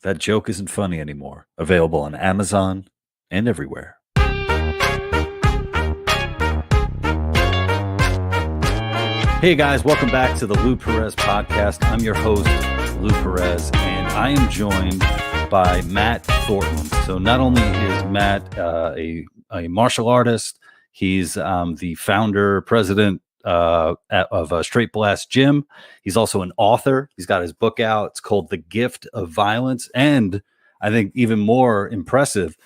That Joke Isn't Funny Anymore. Available on Amazon and everywhere. Hey guys, welcome back to the Lou Perez Podcast. I'm your host, Lou Perez, and I am joined by Matt Thornton. So not only is Matt a martial artist, he's the founder, president of Straight Blast Gym. He's also an author. He's got his book out. It's called The Gift of Violence. And I think even more impressive,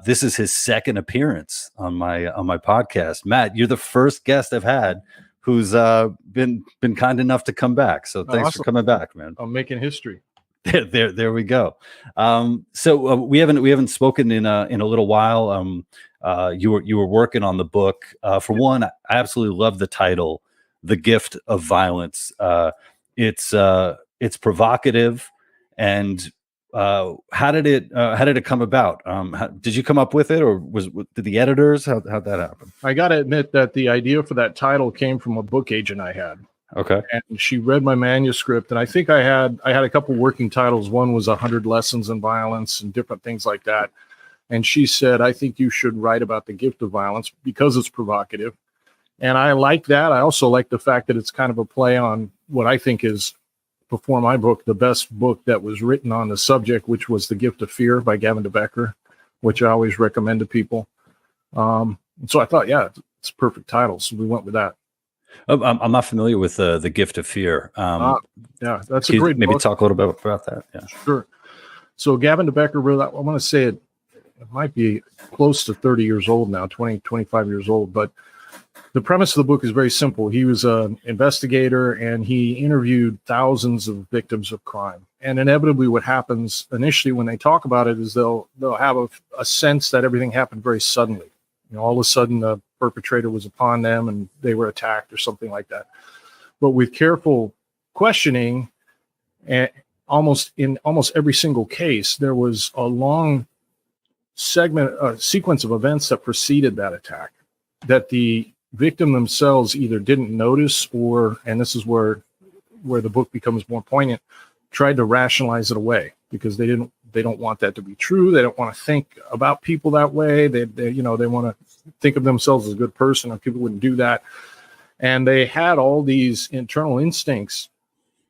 this is his second appearance on my podcast. Matt, you're the first guest I've had who's been kind enough to come back. So thanks for coming back, man. I'm making history. There we go. So we haven't spoken in a little while. You were working on the book. For one, I absolutely love the title, "The Gift of Violence." It's provocative, and how did it come about? Did you come up with it, or did the editors? How'd that happen? I got to admit that the idea for that title came from a book agent I had. Okay. And she read my manuscript, and I think I had a couple working titles. One was 100 Lessons in Violence and different things like that. And she said, I think you should write about the gift of violence because it's provocative. And I like that. I also like the fact that it's kind of a play on what I think is, before my book, the best book that was written on the subject, which was The Gift of Fear by Gavin Becker, which I always recommend to people. So I thought, yeah, it's a perfect title. So we went with that. I'm not familiar with The Gift of Fear. Yeah, that's a great maybe book. talk a little bit about that. Yeah, sure. So Gavin Becker wrote that. I want to say it might be close to 30 years old now, 25 years old. But the premise of the book is very simple. He was an investigator, and he interviewed thousands of victims of crime. And inevitably what happens initially when they talk about it is they'll have a sense that everything happened very suddenly. You know, all of a sudden the perpetrator was upon them and they were attacked or something like that. But with careful questioning, and almost every single case, there was a long sequence of events that preceded that attack that the victim themselves either didn't notice or, and this is where the book becomes more poignant, tried to rationalize it away because they don't want that to be true. They don't want to think about people that way. They want to think of themselves as a good person, and people wouldn't do that. And they had all these internal instincts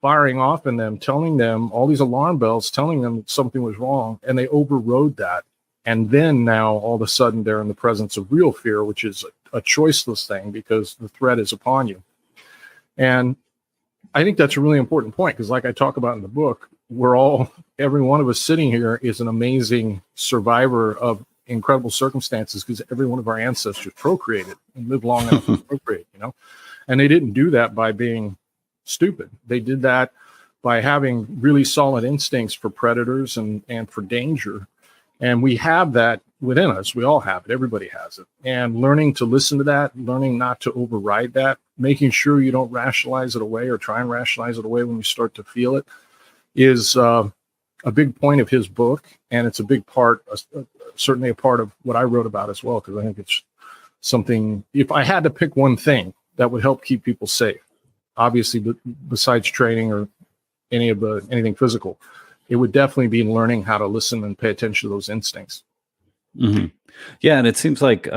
firing off in them, telling them all these alarm bells, telling them that something was wrong, and they overrode that. And then now all of a sudden they're in the presence of real fear, which is a choiceless thing because the threat is upon you. And I think that's a really important point because, like I talk about in the book, every one of us sitting here is an amazing survivor of incredible circumstances because every one of our ancestors procreated and lived long enough to procreate, and they didn't do that by being stupid. They did that by having really solid instincts for predators and for danger. And we have that within us. We all have it. Everybody has it. And learning to listen to that, learning not to override that, making sure you don't rationalize it away or try and rationalize it away when you start to feel it is a big point of his book. And it's a big part, certainly a part of what I wrote about as well, because I think it's something, if I had to pick one thing that would help keep people safe, obviously besides training or anything physical, it would definitely be learning how to listen and pay attention to those instincts. Mm-hmm. Yeah. And it seems like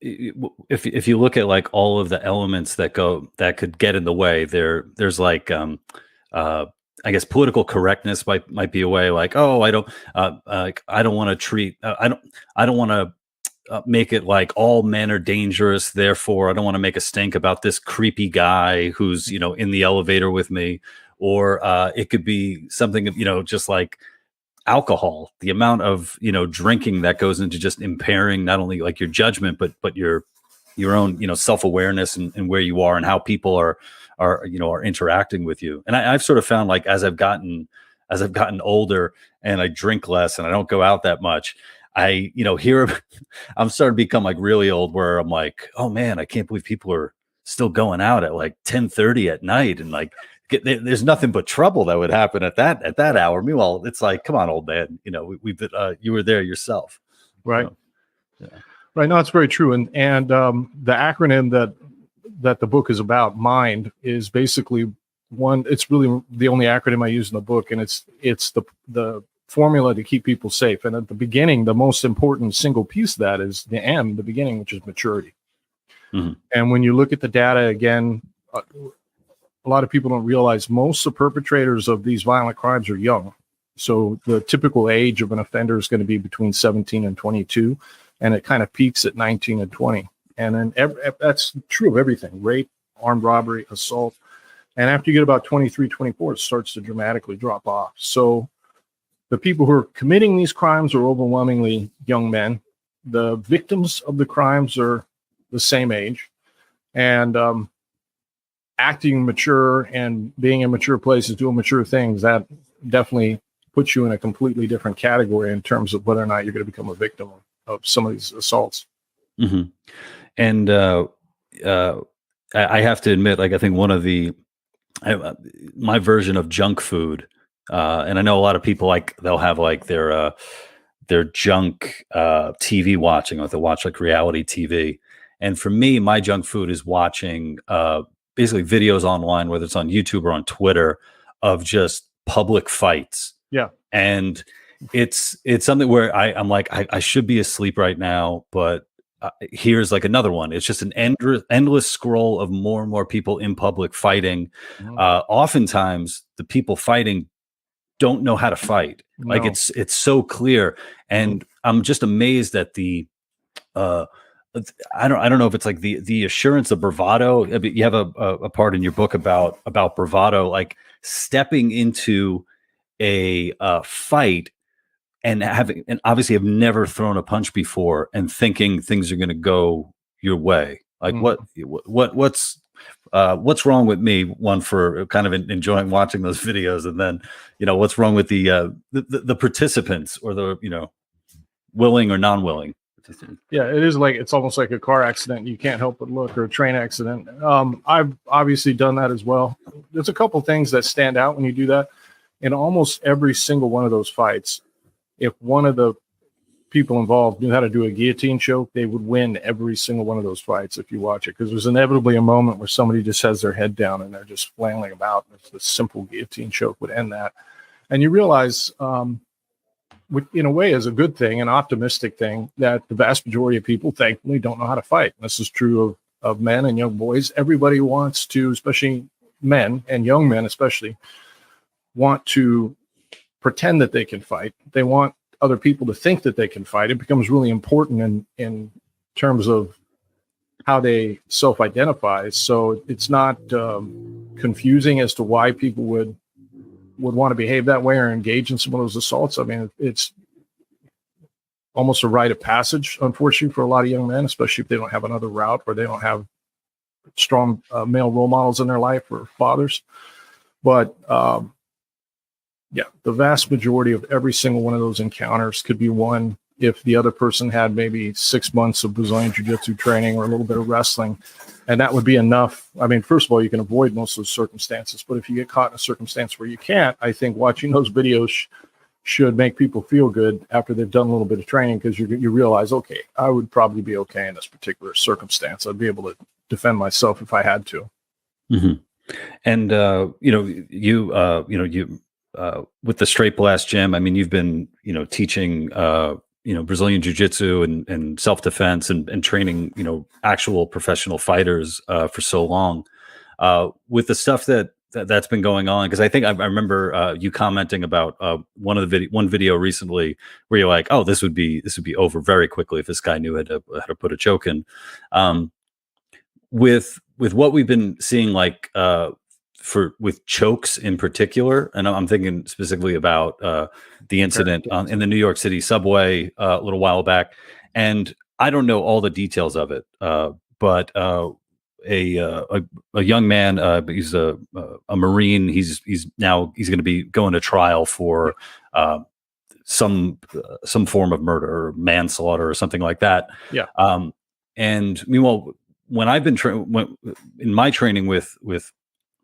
if you look at like all of the elements that could get in the way, there's like I guess political correctness might be a way, like, oh, I don't want to treat I don't want to make it like all men are dangerous, therefore I don't want to make a stink about this creepy guy who's in the elevator with me. Or it could be something, just like alcohol, the amount of, drinking that goes into just impairing not only like your judgment, but your own, self-awareness and where you are and how people are interacting with you. And I've sort of found, like, as I've gotten older and I drink less and I don't go out that much, I'm starting to become like really old where I'm like, oh man, I can't believe people are still going out at like 10:30 at night and like, there's nothing but trouble that would happen at that hour. Meanwhile, it's like, come on, old man, you were there yourself, right? Yeah. Right. No, it's very true. And the acronym that the book is about, MIND, is basically one. It's really the only acronym I use in the book, and it's the formula to keep people safe. And at the beginning, the most important single piece of that is the M, the beginning, which is maturity. Mm-hmm. And when you look at the data again, a lot of people don't realize most of the perpetrators of these violent crimes are young. So the typical age of an offender is going to be between 17 and 22, and it kind of peaks at 19 and 20. And then that's true of everything: rape, armed robbery, assault. And after you get about 23, 24, it starts to dramatically drop off. So the people who are committing these crimes are overwhelmingly young men. The victims of the crimes are the same age. And acting mature and being in mature places, doing mature things, that definitely puts you in a completely different category in terms of whether or not you're going to become a victim of some of these assaults. Mm-hmm. And I have to admit, like, I think one of my version of junk food, and I know a lot of people, like, they'll have like their junk TV watching, or they'll watch like reality TV. And for me, my junk food is watching basically videos online, whether it's on YouTube or on Twitter, of just public fights. Yeah. And it's something where I'm like, I should be asleep right now, but here's like another one. It's just an endless scroll of more and more people in public fighting. Mm-hmm. Oftentimes the people fighting don't know how to fight. No. Like it's so clear. And I'm just amazed at the, I don't know if it's like the assurance of bravado. I mean, you have a part in your book about bravado, like stepping into a fight and obviously have never thrown a punch before and thinking things are going to go your way. Like what's wrong with me? One, for kind of enjoying watching those videos, and then, what's wrong with the participants, or the, willing or non-willing. Yeah, it is like, it's almost like a car accident. You can't help but look, or a train accident. I've obviously done that as well. There's a couple things that stand out when you do that. In almost every single one of those fights, if one of the people involved knew how to do a guillotine choke, they would win every single one of those fights if you watch it, because there's inevitably a moment where somebody just has their head down and they're just flailing about. A simple guillotine choke would end that. And you realize, in a way, is a good thing, an optimistic thing, that the vast majority of people, thankfully, don't know how to fight. And this is true of men and young boys. Everybody wants to, especially men and young men especially, want to pretend that they can fight. They want other people to think that they can fight. It becomes really important in terms of how they self-identify. So it's not confusing as to why people would want to behave that way or engage in some of those assaults. I mean, it's almost a rite of passage, unfortunately, for a lot of young men, especially if they don't have another route, or they don't have strong male role models in their life, or fathers. But yeah, the vast majority of every single one of those encounters could be won if the other person had maybe 6 months of Brazilian Jiu-Jitsu training or a little bit of wrestling. And that would be enough. I mean, first of all, you can avoid most of those circumstances. But if you get caught in a circumstance where you can't, I think watching those videos should make people feel good after they've done a little bit of training, because you realize, okay, I would probably be okay in this particular circumstance. I'd be able to defend myself if I had to. Mm-hmm. And, with the Straight Blast Gym, I mean, you've been, teaching, Brazilian Jiu-Jitsu and self-defense and training, actual professional fighters for so long. With the stuff that's been going on, because I think I remember you commenting about one video recently where you're like, oh, this would be over very quickly if this guy knew how to put a choke in. With what we've been seeing, like, with chokes in particular, and I'm thinking specifically about the incident in the New York City subway a little while back, and I don't know all the details of it, but a young man, he's a Marine. He's going to be going to trial for some form of murder or manslaughter or something like that. Yeah. And meanwhile, when I've been in my training with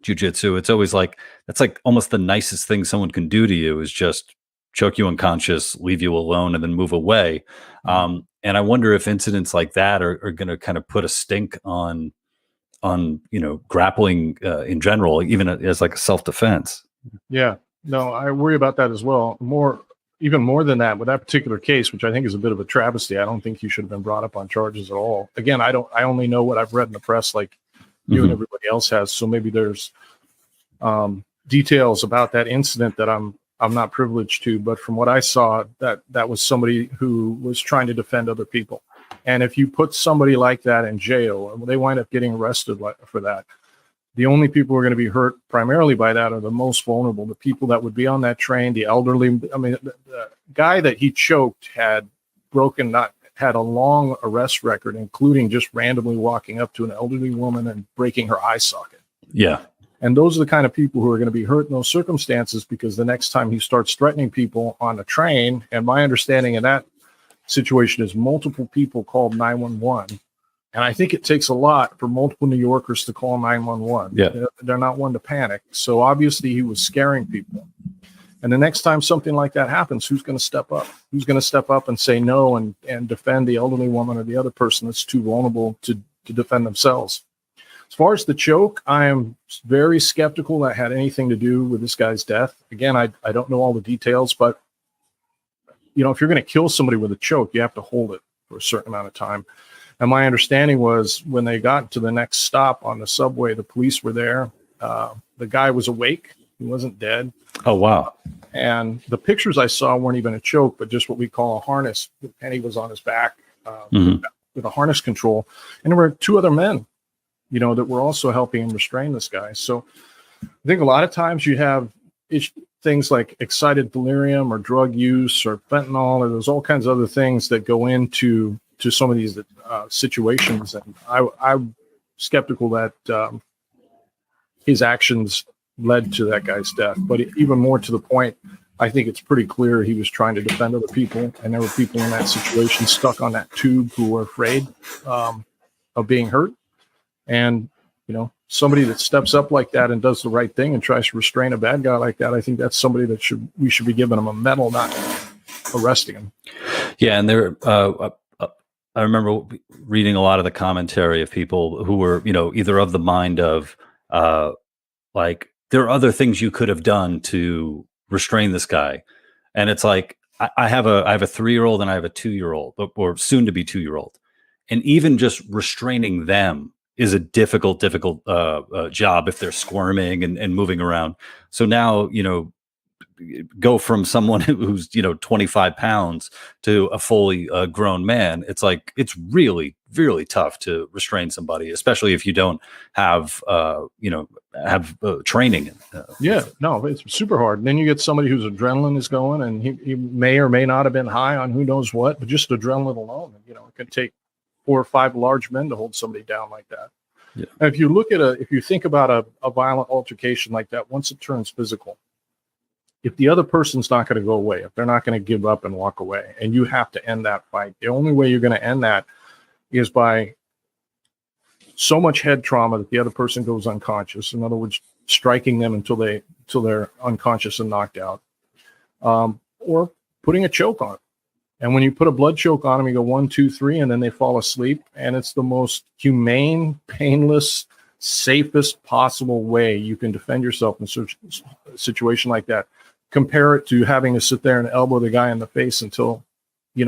jiu-jitsu, it's always like, that's like almost the nicest thing someone can do to you, is just choke you unconscious, leave you alone, and then move away. And I wonder if incidents like that are going to kind of put a stink on grappling in general, even as like a self-defense. Yeah, no, I worry about that as well. Even more than that, with that particular case, which I think is a bit of a travesty. I don't think he should have been brought up on charges at all. Again, I only know what I've read in the press, like you and everybody else has. So maybe there's details about that incident that I'm not privileged to. But from what I saw, that was somebody who was trying to defend other people. And if you put somebody like that in jail, they wind up getting arrested for that. The only people who are going to be hurt primarily by that are the most vulnerable, the people that would be on that train, the elderly. I mean, the guy that he choked had a long arrest record, including just randomly walking up to an elderly woman and breaking her eye socket. Yeah. And those are the kind of people who are going to be hurt in those circumstances, because the next time he starts threatening people on a train, and my understanding of that situation is multiple people called 911. And I think it takes a lot for multiple New Yorkers to call 911. Yeah. They're not one to panic. So obviously he was scaring people. And the next time something like that happens, who's going to step up? Who's going to step up and say no and defend the elderly woman or the other person that's too vulnerable to defend themselves? As far as the choke, I am very skeptical that had anything to do with this guy's death. Again, I don't know all the details, but if you're going to kill somebody with a choke, you have to hold it for a certain amount of time. And my understanding was when they got to the next stop on the subway, the police were there. The guy was awake. He wasn't dead. Oh, wow. And the pictures I saw weren't even a choke, but just what we call a harness. And he was on his back with a harness control. And there were two other men, that were also helping him restrain this guy. So I think a lot of times you have things like excited delirium or drug use or fentanyl, or there's all kinds of other things that go into some of these situations. And I'm skeptical that his actions led to that guy's death. But even more to the point, I think it's pretty clear he was trying to defend other people. And there were people in that situation stuck on that tube who were afraid of being hurt. And, somebody that steps up like that and does the right thing and tries to restrain a bad guy like that, I think that's somebody that we should be giving him a medal, not arresting him. Yeah. And I remember reading a lot of the commentary of people who were, either of the mind of like, there are other things you could have done to restrain this guy. And it's like, I have a 3-year-old and I have a 2-year-old, or soon to be 2-year-old. And even just restraining them is a difficult job if they're squirming and moving around. So now, go from someone who's 25 pounds to a fully grown man. It's like, it's really, really tough to restrain somebody, especially if you don't have training. It's super hard. And then you get somebody whose adrenaline is going, and he may or may not have been high on who knows what, but just adrenaline alone, it can take 4 or 5 large men to hold somebody down like that. Yeah. And if you think about a violent altercation like that, once it turns physical, if the other person's not going to go away, if they're not going to give up and walk away, and you have to end that fight, the only way you're going to end that is by so much head trauma that the other person goes unconscious. In other words, striking them until they're unconscious and knocked out, or putting a choke on them. And when you put a blood choke on them, you go 1, 2, 3, and then they fall asleep. And it's the most humane, painless, safest possible way you can defend yourself in a situation like that. Compare it to having to sit there and elbow the guy in the face until, he's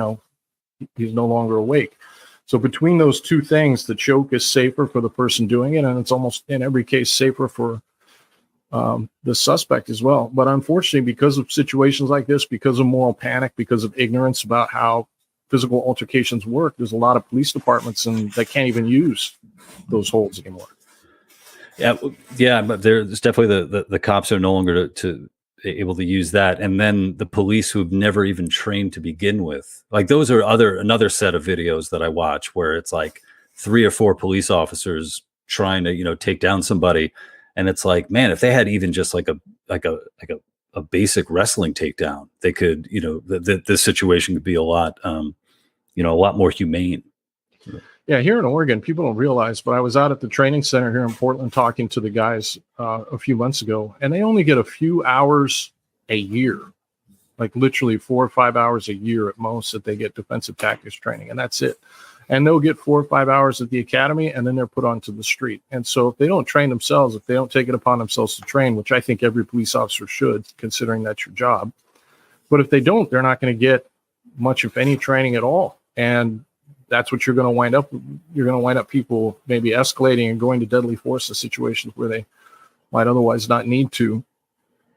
no longer awake. So between those two things, the choke is safer for the person doing it, and it's almost in every case safer for the suspect as well. But unfortunately, because of situations like this, because of moral panic, because of ignorance about how physical altercations work, there's a lot of police departments that can't even use those holds anymore. Yeah, but there's definitely the cops are no longer to able to use that, and then the police who've never even trained to begin with. Like those are another set of videos that I watch where it's like 3 or 4 police officers trying to take down somebody, and it's like, man, if they had even just like a basic wrestling takedown, they could this situation could be a lot more humane. Yeah, here in Oregon, people don't realize, but I was out at the training center here in Portland talking to the guys a few months ago, and they only get a few hours a year, like literally 4 or 5 hours a year at most, that they get defensive tactics training, and that's it. and they'll get 4 or 5 hours at the academy, and then they're put onto the street. And so if they don't train themselves, if they don't take it upon themselves to train, which I think every police officer should, considering that's your job, but if they don't, they're not going to get much, if any, training at all. And that's what you're going to wind up. You're going to wind up people maybe escalating and going to deadly force in situations where they might otherwise not need to.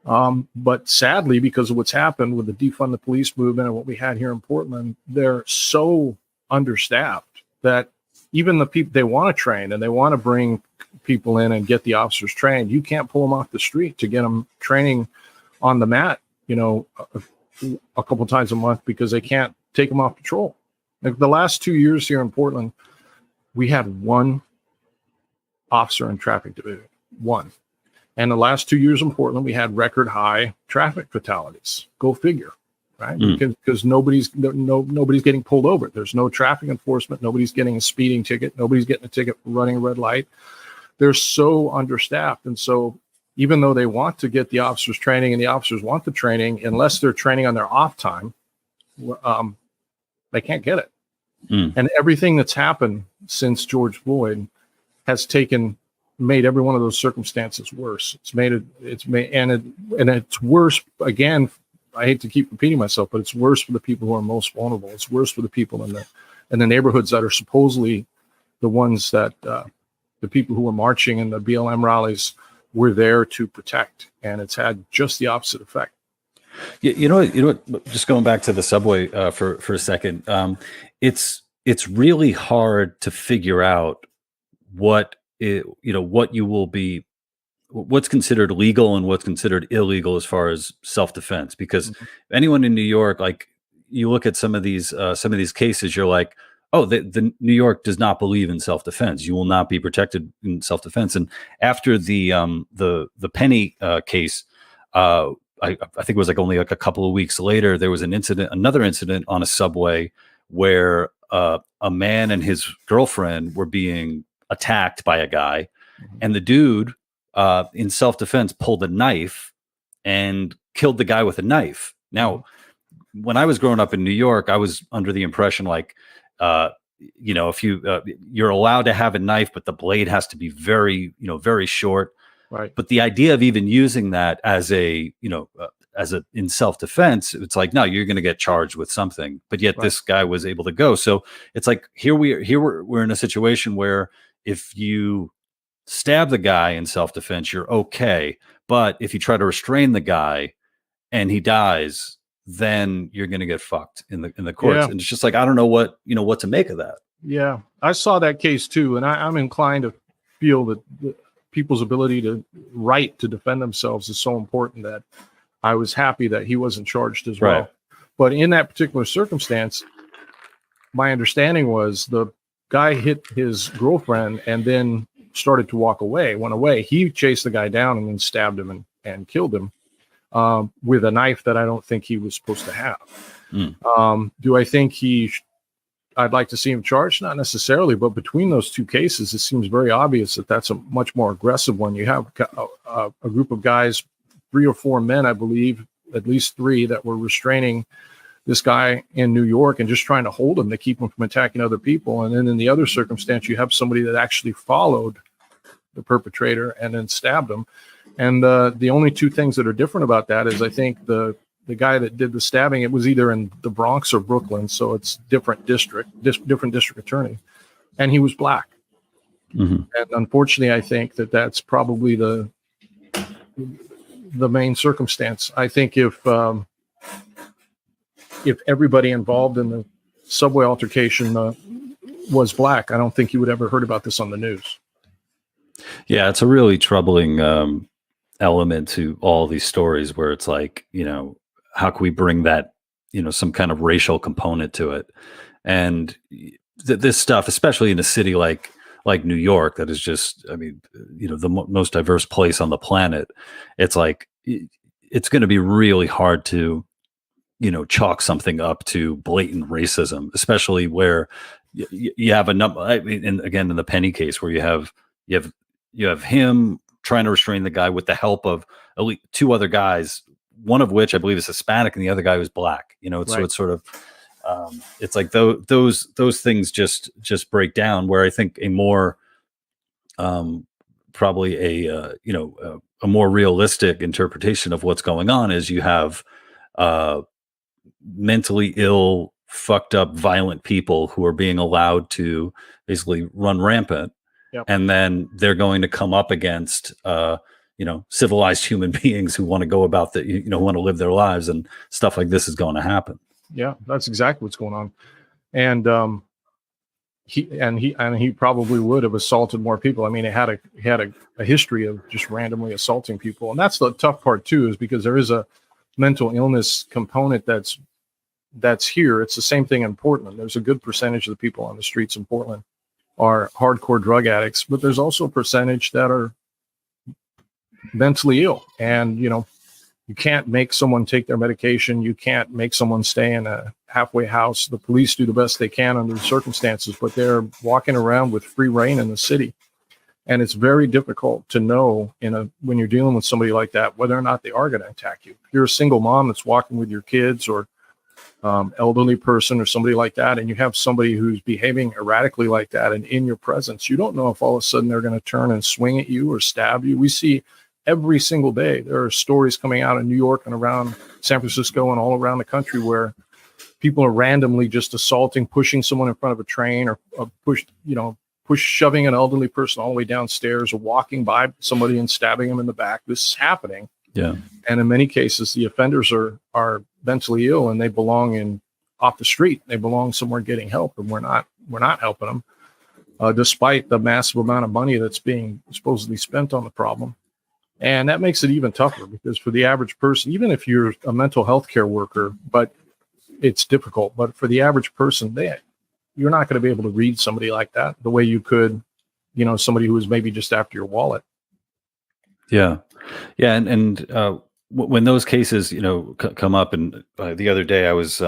But sadly, because of what's happened with the defund the police movement and what we had here in Portland, they're so understaffed that even the people they want to train and they want to bring people in and get the officers trained, you can't pull them off the street to get them training on the mat, a couple times a month, because they can't take them off patrol. Like the last 2 years here in Portland, we had one officer in traffic division, one. And the last 2 years in Portland, we had record high traffic fatalities. Go figure, right? Because nobody's getting pulled over. There's no traffic enforcement. Nobody's getting a speeding ticket. Nobody's getting a ticket for running a red light. They're so understaffed. And so even though they want to get the officers training and the officers want the training, unless they're training on their off time, they can't get it. And everything that's happened since George Floyd has made every one of those circumstances worse. It's worse. Again, I hate to keep repeating myself, but it's worse for the people who are most vulnerable. It's worse for the people in the neighborhoods that are supposedly the ones that the people who were marching in the BLM rallies were there to protect, and it's had just the opposite effect. You know what? Just going back to the subway for a second, it's really hard to figure out what's considered legal and what's considered illegal as far as self-defense, because anyone in New York, like you look at some of these cases, you're like, oh, the New York does not believe in self-defense. You will not be protected in self-defense. And after the Penny case, I think it was only a couple of weeks later, there was another incident on a subway where a man and his girlfriend were being attacked by a guy, and the dude in self-defense pulled a knife and killed the guy with a knife. Now, when I was growing up in New York, I was under the impression if you're allowed to have a knife, but the blade has to be very short. Right. But the idea of even using that as in self-defense, it's like, no, you're going to get charged with something. But yet this guy was able to go. So it's like, we're in a situation where if you stab the guy in self-defense, you're okay. But if you try to restrain the guy and he dies, then you're going to get fucked in the courts. Yeah. And it's just like, I don't know what to make of that. Yeah. I saw that case too. And I'm inclined to feel that people's ability to defend themselves is so important that I was happy that he wasn't charged as well. Right. But in that particular circumstance, my understanding was the guy hit his girlfriend and then started to went away. He chased the guy down and then stabbed him and killed him with a knife that I don't think he was supposed to have. Do I think I'd like to see him charged? Not necessarily, but between those two cases, it seems very obvious that that's a much more aggressive one. You have a group of guys, 3 or 4 men, I believe, at least 3, that were restraining this guy in New York and just trying to hold him to keep him from attacking other people. And then in the other circumstance, you have somebody that actually followed the perpetrator and then stabbed him. And the only 2 things that are different about that is I think the guy that did the stabbing, it was either in the Bronx or Brooklyn, so it's different district attorney, and he was black. And unfortunately, I think that's probably the main circumstance. I think if everybody involved in the subway altercation was black, I don't think you would ever heard about this on the news. Yeah, it's a really troubling element to all these stories where it's like, how can we bring that, some kind of racial component to it? And this stuff, especially in a city like New York, that is just, the most diverse place on the planet. It's like, it's going to be really hard to, chalk something up to blatant racism, especially where you have a number. And again, in the Penny case, where you have him trying to restrain the guy with the help of at least 2 other guys, one of which I believe is Hispanic and the other guy was black. So it's sort of, It's like those things just break down. Where I think a more probably a more realistic interpretation of what's going on is you have mentally ill, fucked up, violent people who are being allowed to basically run rampant. Yep. And then they're going to come up against, civilized human beings who want to go about want to live their lives, and stuff like this is going to happen. Yeah, that's exactly what's going on. And he probably would have assaulted more people. I mean, he had a history of just randomly assaulting people. And that's the tough part too, is because there is a mental illness component that's here. It's the same thing in Portland. There's a good percentage of the people on the streets in Portland are hardcore drug addicts, but there's also a percentage that are mentally ill. And, you can't make someone take their medication. You can't make someone stay in a halfway house. The police do the best they can under the circumstances, but they're walking around with free reign in the city. And it's very difficult to know when you're dealing with somebody like that, whether or not they are going to attack you. If you're a single mom that's walking with your kids, or elderly person or somebody like that, and you have somebody who's behaving erratically like that and in your presence, you don't know if all of a sudden they're going to turn and swing at you or stab you. We see every single day, there are stories coming out in New York and around San Francisco and all around the country where people are randomly just assaulting, pushing someone in front of a train, or shoving an elderly person all the way downstairs, or walking by somebody and stabbing them in the back. This is happening. Yeah. And in many cases, the offenders are mentally ill, and they belong off the street. They belong somewhere getting help, and we're not helping them, despite the massive amount of money that's being supposedly spent on the problem. And that makes it even tougher, because for the average person, even if you're a mental health care worker, but it's difficult. But for the average person, you're not going to be able to read somebody like that the way you could, somebody who is maybe just after your wallet. Yeah. Yeah. And when those cases, come up, and the other day I was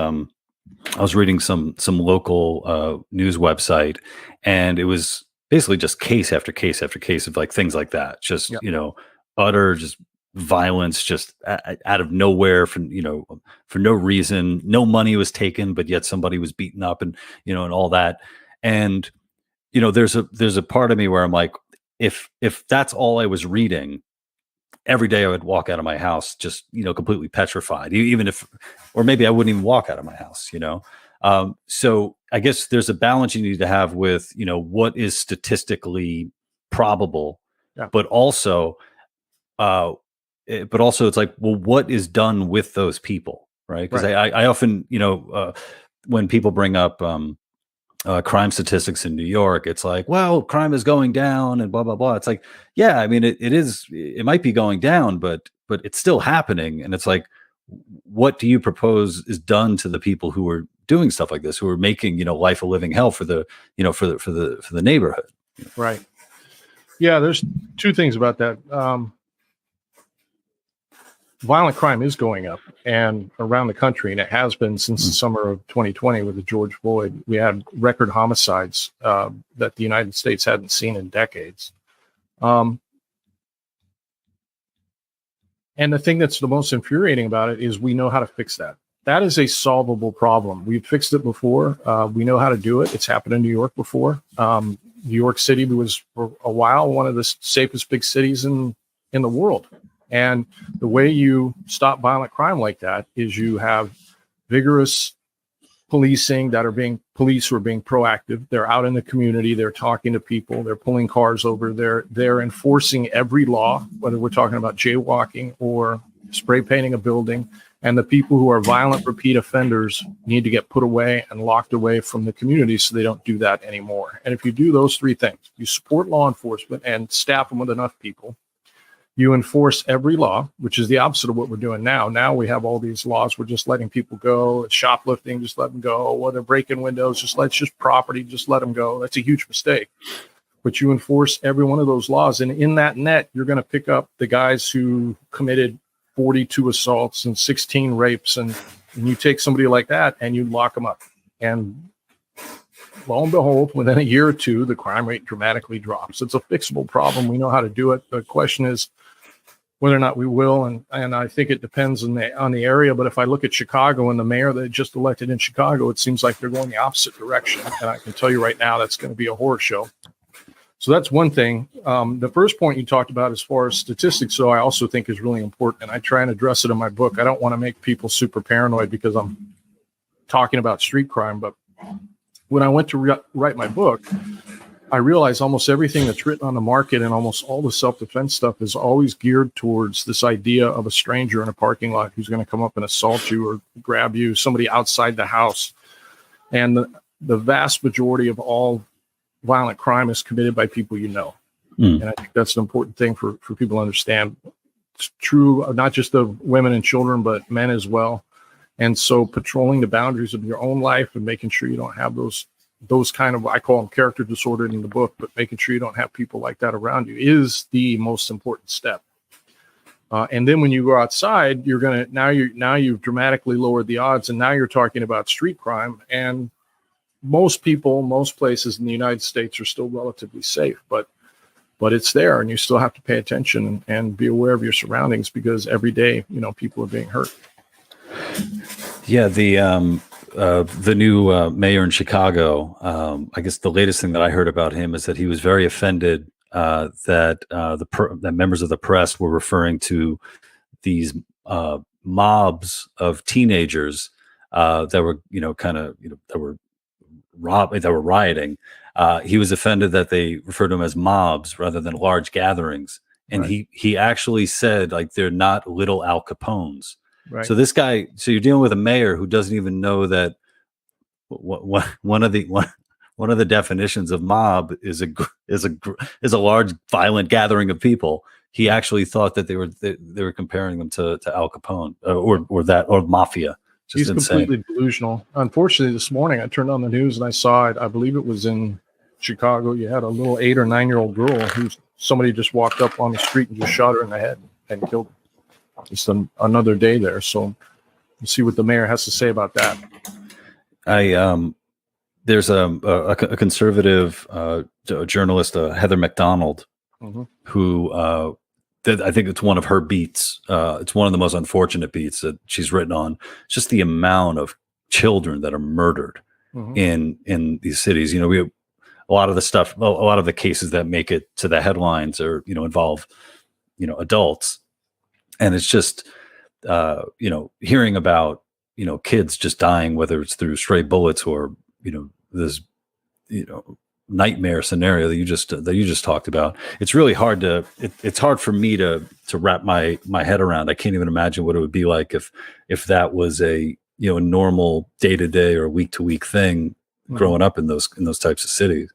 reading some local news website, and it was basically just case after case after case of like things like that. Just, Yep. Utter just violence, just out of nowhere, for no reason. No money was taken, but yet somebody was beaten up, and and all that. And there's a part of me where I'm like, if that's all I was reading every day, I would walk out of my house just completely petrified. Even if, or maybe I wouldn't even walk out of my house. So I guess there's a balance you need to have with what is statistically probable, but also it's like, well, what is done with those people, right? Because I often, when people bring up crime statistics in New York, it's like, well, crime is going down and blah blah blah. It's like, yeah, I mean, it might be going down, but it's still happening. And it's like, what do you propose is done to the people who are doing stuff like this, who are making life a living hell for the for the neighborhood? Right. Yeah, there's two things about that. Violent crime is going up, and around the country, and it has been since the summer of 2020 with the George Floyd. We had record homicides that the United States hadn't seen in decades. And the thing that's the most infuriating about it is we know how to fix that. That is a solvable problem. We've fixed it before. We know how to do it. It's happened in New York before. New York City was for a while one of the safest big cities in the world. And the way you stop violent crime like that is you have vigorous policing police who are being proactive. They're out in the community. They're talking to people. They're pulling cars over. They're enforcing every law, whether we're talking about jaywalking or spray painting a building. And the people who are violent repeat offenders need to get put away and locked away from the community so they don't do that anymore. And if you do those three things, you support law enforcement and staff them with enough people, you enforce every law, which is the opposite of what we're doing now. Now we have all these laws. We're just letting people go. It's shoplifting, just let them go. Or they're breaking windows, just property, just let them go. That's a huge mistake. But you enforce every one of those laws. And in that net, you're going to pick up the guys who committed 42 assaults and 16 rapes. And you take somebody like that and you lock them up. And lo and behold, within a year or two, the crime rate dramatically drops. It's a fixable problem. We know how to do it. The question is, whether or not we will, and I think it depends on the area. But if I look at Chicago and the mayor that just elected in Chicago, it seems like they're going the opposite direction. And I can tell you right now, that's going to be a horror show. So that's one thing. The first point you talked about as far as statistics, so I also think is really important. And I try and address it in my book. I don't want to make people super paranoid because I'm talking about street crime. But when I went to write my book, I realized almost everything that's written on the market and almost all the self-defense stuff is always geared towards this idea of a stranger in a parking lot who's going to come up and assault you or grab you, somebody outside the house. And the vast majority of all violent crime is committed by people you know. And I think that's an important thing for people to understand. It's true, not just of women and children, but men as well. And so patrolling the boundaries of your own life and making sure you don't have those kind of, I call them character disorder in the book, but making sure you don't have people like that around you is the most important step. And then when you go outside, now you've dramatically lowered the odds, and now you're talking about street crime. And most places in the United States are still relatively safe, but it's there, and you still have to pay attention and be aware of your surroundings, because every day, people are being hurt. Yeah, the new mayor in Chicago, I guess the latest thing that I heard about him is that he was very offended that members of the press were referring to these mobs of teenagers that were, that were rioting. He was offended that they referred to them as mobs rather than large gatherings, and right. he actually said, like, they're not little Al Capones. Right. So this guy, you're dealing with a mayor who doesn't even know that one of the definitions of mob is a large violent gathering of people. He actually thought that they were comparing them to Al Capone or mafia. Just He's insane. Completely delusional. Unfortunately, this morning I turned on the news and I saw it. I believe it was in Chicago. You had a little 8 or 9 year old girl who somebody just walked up on the street and just shot her in the head and killed her. Just another day there. So we'll see what the mayor has to say about that. There's a conservative journalist, Heather McDonald, who I think it's one of her beats. It's one of the most unfortunate beats that she's written on. It's just the amount of children that are murdered in these cities. We have a lot of the stuff, a lot of the cases that make it to the headlines or involve adults. And it's just, hearing about, kids just dying, whether it's through stray bullets or, this, nightmare scenario that you just talked about. It's really hard it's hard for me to wrap my head around. I can't even imagine what it would be like if that was a, normal day-to-day or week-to-week thing growing up in those types of cities.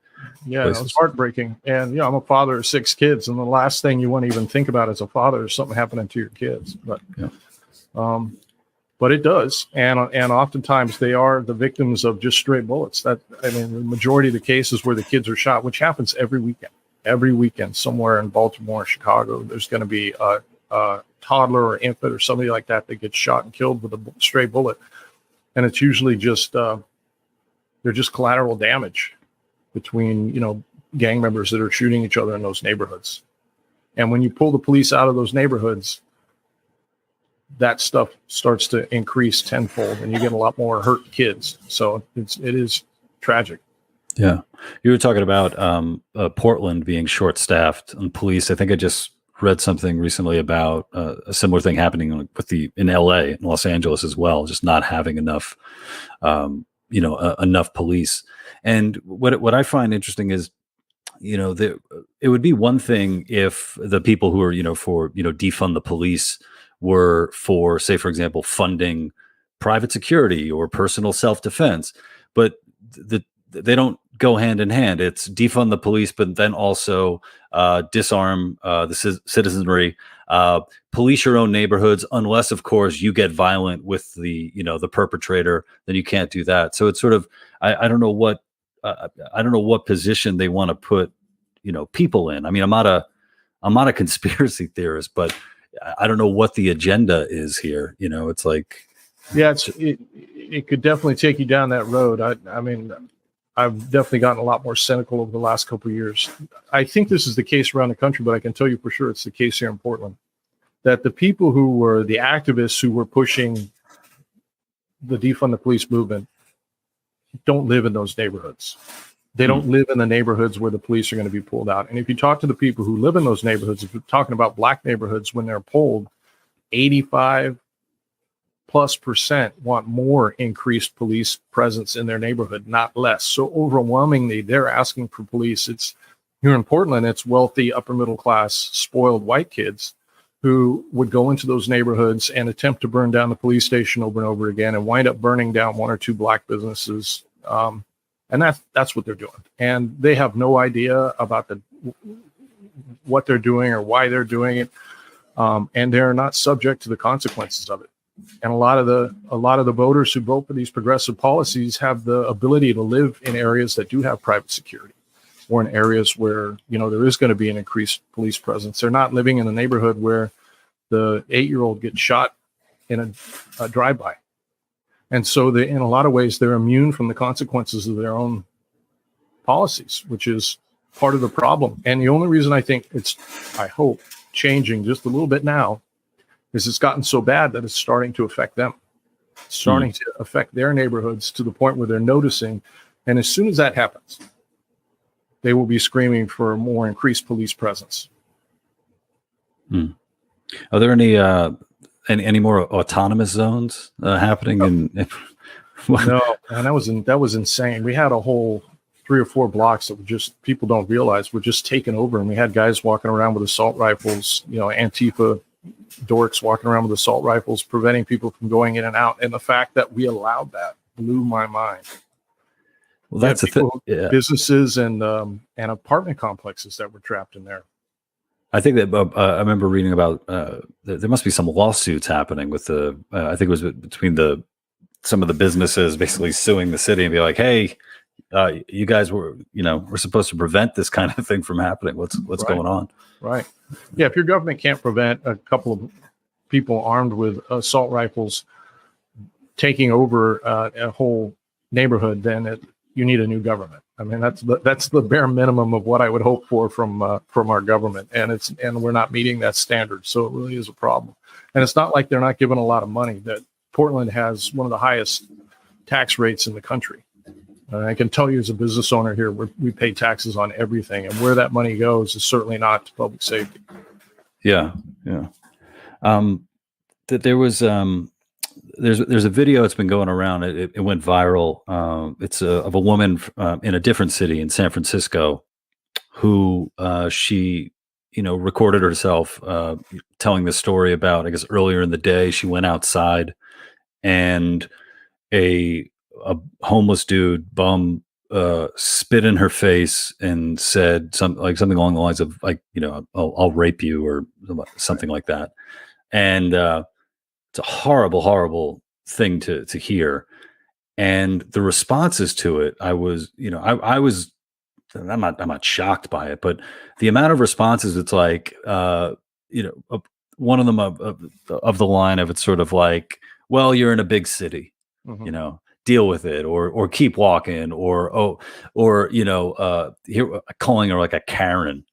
Yeah, it's heartbreaking. And I'm a father of 6 kids, and the last thing you want to even think about as a father is something happening to your kids. But it does, and oftentimes they are the victims of just stray bullets. The majority of the cases where the kids are shot, which happens every weekend somewhere in Baltimore or Chicago, there's going to be a toddler or infant or somebody like that gets shot and killed with a stray bullet, and it's usually just they're just collateral damage between gang members that are shooting each other in those neighborhoods. And when you pull the police out of those neighborhoods, that stuff starts to increase tenfold, and you get a lot more hurt kids. So it is tragic. Yeah, you were talking about Portland being short-staffed on police. I think I just read something recently about a similar thing happening in LA and Los Angeles as well, just not having enough, enough police. And what I find interesting is, it would be one thing if the people who are, for, defund the police were for, say, for example, funding private security or personal self-defense, but they don't go hand in hand. It's defund the police, but then also disarm the citizenry, police your own neighborhoods, unless, of course, you get violent with the perpetrator, then you can't do that. So it's sort of, I don't know what position they want to put, people in. I mean, I'm not a conspiracy theorist, but I don't know what the agenda is here. It's like, yeah, it could definitely take you down that road. I mean, I've definitely gotten a lot more cynical over the last couple of years. I think this is the case around the country, but I can tell you for sure it's the case here in Portland. that the people who were the activists who were pushing the defund the police movement don't live in those neighborhoods. They don't live in the neighborhoods where the police are going to be pulled out. And if you talk to the people who live in those neighborhoods, if you're talking about black neighborhoods, when they're polled, 85+% want more increased police presence in their neighborhood, not less. So overwhelmingly, they're asking for police. It's here in Portland, it's wealthy, upper middle class, spoiled white kids who would go into those neighborhoods and attempt to burn down the police station over and over again and wind up burning down one or two black businesses. And that's what they're doing. And they have no idea about what they're doing or why they're doing it. And they're not subject to the consequences of it. And a lot of the voters who vote for these progressive policies have the ability to live in areas that do have private security, or in areas where, there is going to be an increased police presence. They're not living in a neighborhood where the 8-year-old gets shot in a drive-by. And so in a lot of ways, they're immune from the consequences of their own policies, which is part of the problem. And the only reason I think I hope, changing just a little bit now is it's gotten so bad that it's starting to affect them. It's starting to affect their neighborhoods to the point where they're noticing. And as soon as that happens, they will be screaming for a more increased police presence. Are there any more autonomous zones happening? No, and that was insane. We had a whole 3 or 4 blocks that were just, people don't realize, were just taken over, and we had guys walking around with assault rifles, Antifa dorks walking around with assault rifles, preventing people from going in and out. And the fact that we allowed that blew my mind. Well, that's the thing. Yeah. Businesses and apartment complexes that were trapped in there. I think that I remember reading about there must be some lawsuits happening with I think it was between some of the businesses basically suing the city and be like, hey, you guys we're supposed to prevent this kind of thing from happening. What's Right. going on? Right. Yeah. If your government can't prevent a couple of people armed with assault rifles taking over a whole neighborhood, then you need a new government. I mean, that's the bare minimum of what I would hope for from our government, and we're not meeting that standard. So it really is a problem. And it's not like they're not giving a lot of money. That Portland has one of the highest tax rates in the country. I can tell you as a business owner here, we pay taxes on everything, and where that money goes is certainly not to public safety. Yeah. That there was there's a video that's been going around. It went viral. It's of a woman in a different city in San Francisco who she recorded herself telling this story about, I guess, earlier in the day she went outside and a homeless dude bum spit in her face and said something along the lines of I'll rape you or something like that. And it's a horrible, horrible thing to hear. And the responses to it, I'm not shocked by it, but the amount of responses, it's like, one of them of the line of it's sort of like, well, you're in a big city, deal with it, or keep walking, or here calling her like a Karen,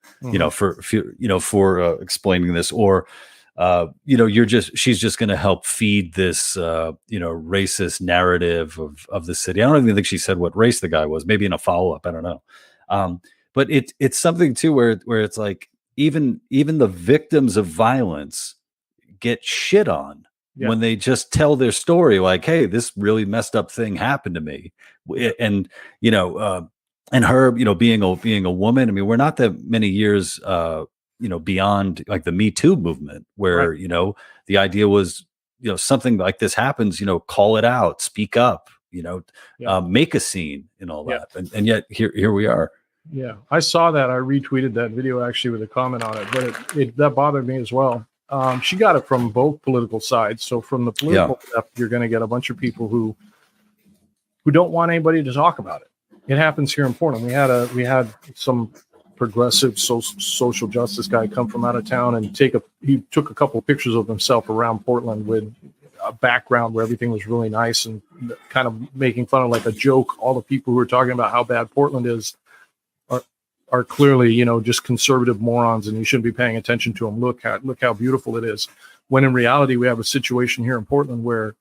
for explaining this, or she's just going to help feed this racist narrative of the city. I don't even think she said what race the guy was. Maybe in a follow up, I don't know. But it's something too where it's like even the victims of violence get shit on. Yeah. When they just tell their story, like, hey, this really messed up thing happened to me. And, and her, being a woman, I mean, we're not that many years, beyond like the Me Too movement where, right. The idea was, something like this happens, call it out, speak up, make a scene and all that. And yet here we are. Yeah. I saw that. I retweeted that video actually with a comment on it, but that bothered me as well. She got it from both political sides. So from the political left, you're going to get a bunch of people who don't want anybody to talk about it. It happens here in Portland. We had some progressive social justice guy come from out of town and he took a couple of pictures of himself around Portland with a background where everything was really nice and kind of making fun of like a joke. All the people who are talking about how bad Portland is are clearly, just conservative morons and you shouldn't be paying attention to them. Look how beautiful it is. When in reality, we have a situation here in Portland where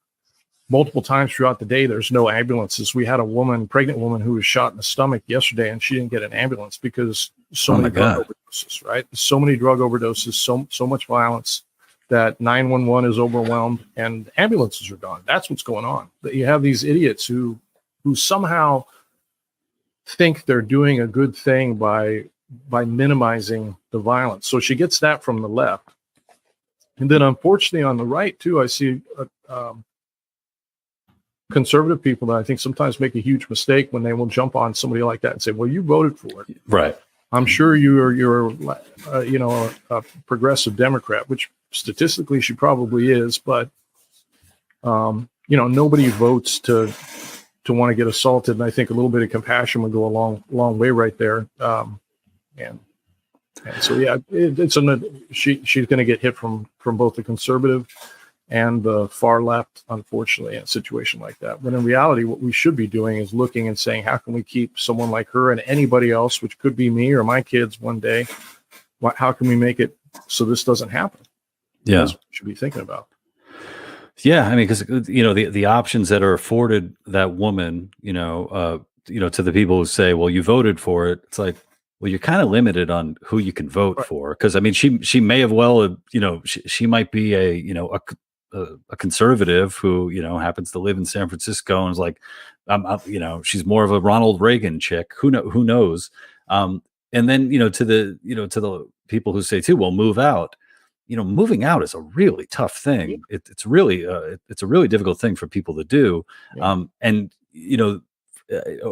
multiple times throughout the day, there's no ambulances. We had a pregnant woman who was shot in the stomach yesterday, and she didn't get an ambulance because so many drug overdoses, right? So many drug overdoses, so much violence that 911 is overwhelmed and ambulances are gone. That's what's going on. But you have these idiots who somehow think they're doing a good thing by minimizing the violence. So she gets that from the left. And then unfortunately on the right too, I see conservative people that I think sometimes make a huge mistake when they will jump on somebody like that and say, well, you voted for it. Right. I'm sure you're a progressive Democrat, which statistically she probably is, but nobody votes to want to get assaulted. And I think a little bit of compassion would go a long way right there. And so, yeah, she's going to get hit from both the conservative and the far left, unfortunately, in a situation like that. When in reality, what we should be doing is looking and saying, how can we keep someone like her and anybody else, which could be me or my kids one day, how can we make it so this doesn't happen? Yeah. That's what we should be thinking about. Yeah, I mean, because the options that are afforded that woman, to the people who say, "Well, you voted for it," it's like, well, you're kind of limited on who you can vote for. Because I mean, she may have she might be a conservative who happens to live in San Francisco and is like, she's more of a Ronald Reagan chick. Who knows? And then to the people who say too, well, move out. Moving out is a really tough thing. It's a really difficult thing for people to do. Yeah.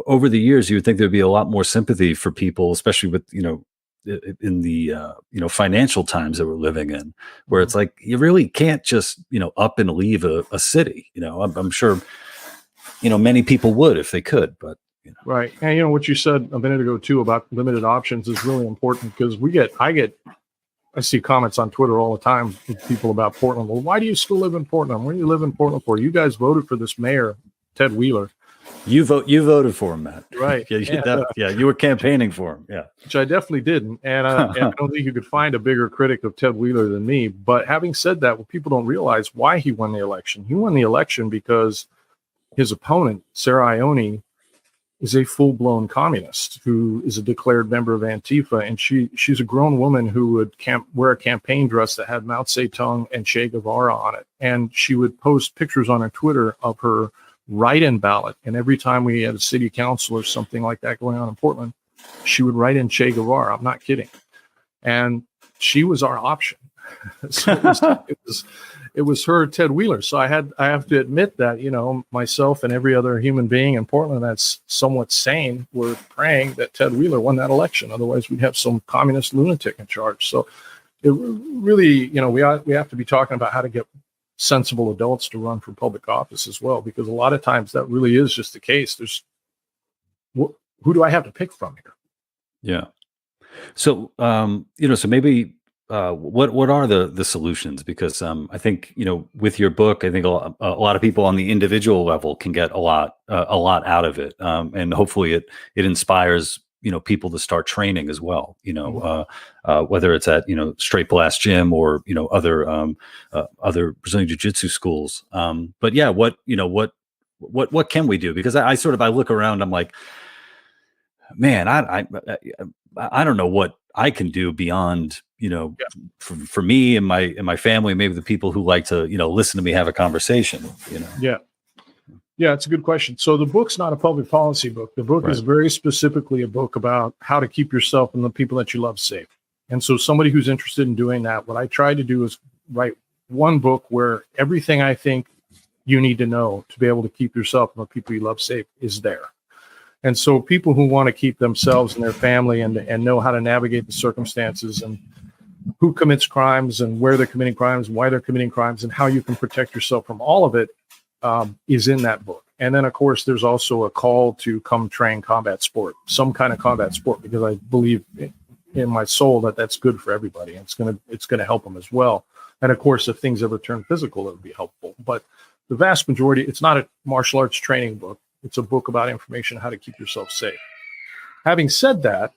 Over the years, you would think there'd be a lot more sympathy for people, especially with, in the, financial times that we're living in, where it's like, you really can't just, up and leave a city. I'm sure, many people would if they could, but. Right. And what you said a minute ago too about limited options is really important because I see comments on Twitter all the time with people about Portland. Well, why do you still live in Portland? What do you live in Portland for? You guys voted for this mayor, Ted Wheeler. You voted for him, Matt. Right. You were campaigning for him. Yeah. Which I definitely didn't. And I don't think you could find a bigger critic of Ted Wheeler than me. But having said that, what people don't realize why he won the election. He won the election because his opponent, Sarah Ione, is a full-blown communist who is a declared member of Antifa, and she's a grown woman who would wear a campaign dress that had Mao Zedong and Che Guevara on it, and she would post pictures on her Twitter of her write-in ballot, and every time we had a city council or something like that going on in Portland, she would write in Che Guevara. I'm not kidding, and she was our option. So it was her, Ted Wheeler. So I have to admit that, myself and every other human being in Portland that's somewhat sane were praying that Ted Wheeler won that election. Otherwise, we'd have some communist lunatic in charge. So it really, we have to be talking about how to get sensible adults to run for public office as well, because a lot of times that really is just the case. Who do I have to pick from here? Yeah. So, so maybe. What are the solutions? Because I think with your book, I think a lot of people on the individual level can get a lot out of it, and hopefully it inspires people to start training as well. Whether it's at Straight Blast Gym or other Brazilian Jiu-Jitsu schools. But yeah, what can we do? Because I look around, I'm like, man, I don't know what I can do beyond, for me and my family, maybe the people who like to, listen to me have a conversation, Yeah. Yeah, it's a good question. So the book's not a public policy book. The book is very specifically a book about how to keep yourself and the people that you love safe. And so somebody who's interested in doing that, what I try to do is write one book where everything I think you need to know to be able to keep yourself and the people you love safe is there. And so people who want to keep themselves and their family and know how to navigate the circumstances and who commits crimes and where they're committing crimes, why they're committing crimes, and how you can protect yourself from all of it is in that book. And then, of course, there's also a call to come train combat sport, some kind of combat sport, because I believe in my soul that that's good for everybody. And it's gonna help them as well. And of course, if things ever turn physical, it would be helpful. But the vast majority, it's not a martial arts training book. It's a book about information on how to keep yourself safe. Having said that,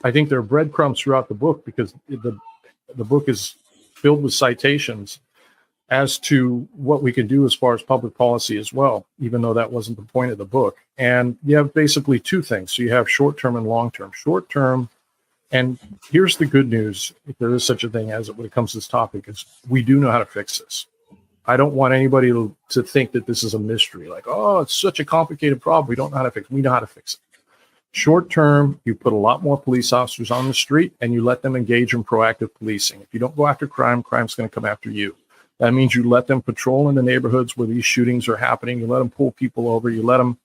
I think there are breadcrumbs throughout the book because the book is filled with citations as to what we can do as far as public policy as well, even though that wasn't the point of the book. And you have basically two things. So you have short-term and long-term. Short-term, and here's the good news, if there is such a thing as it when it comes to this topic, is we do know how to fix this. I don't want anybody to think that this is a mystery, like, oh, it's such a complicated problem, we don't know how to fix it. We know how to fix it. Short term, you put a lot more police officers on the street and you let them engage in proactive policing. If you don't go after crime, crime's going to come after you. That means you let them patrol in the neighborhoods where these shootings are happening. You let them pull people over. You let them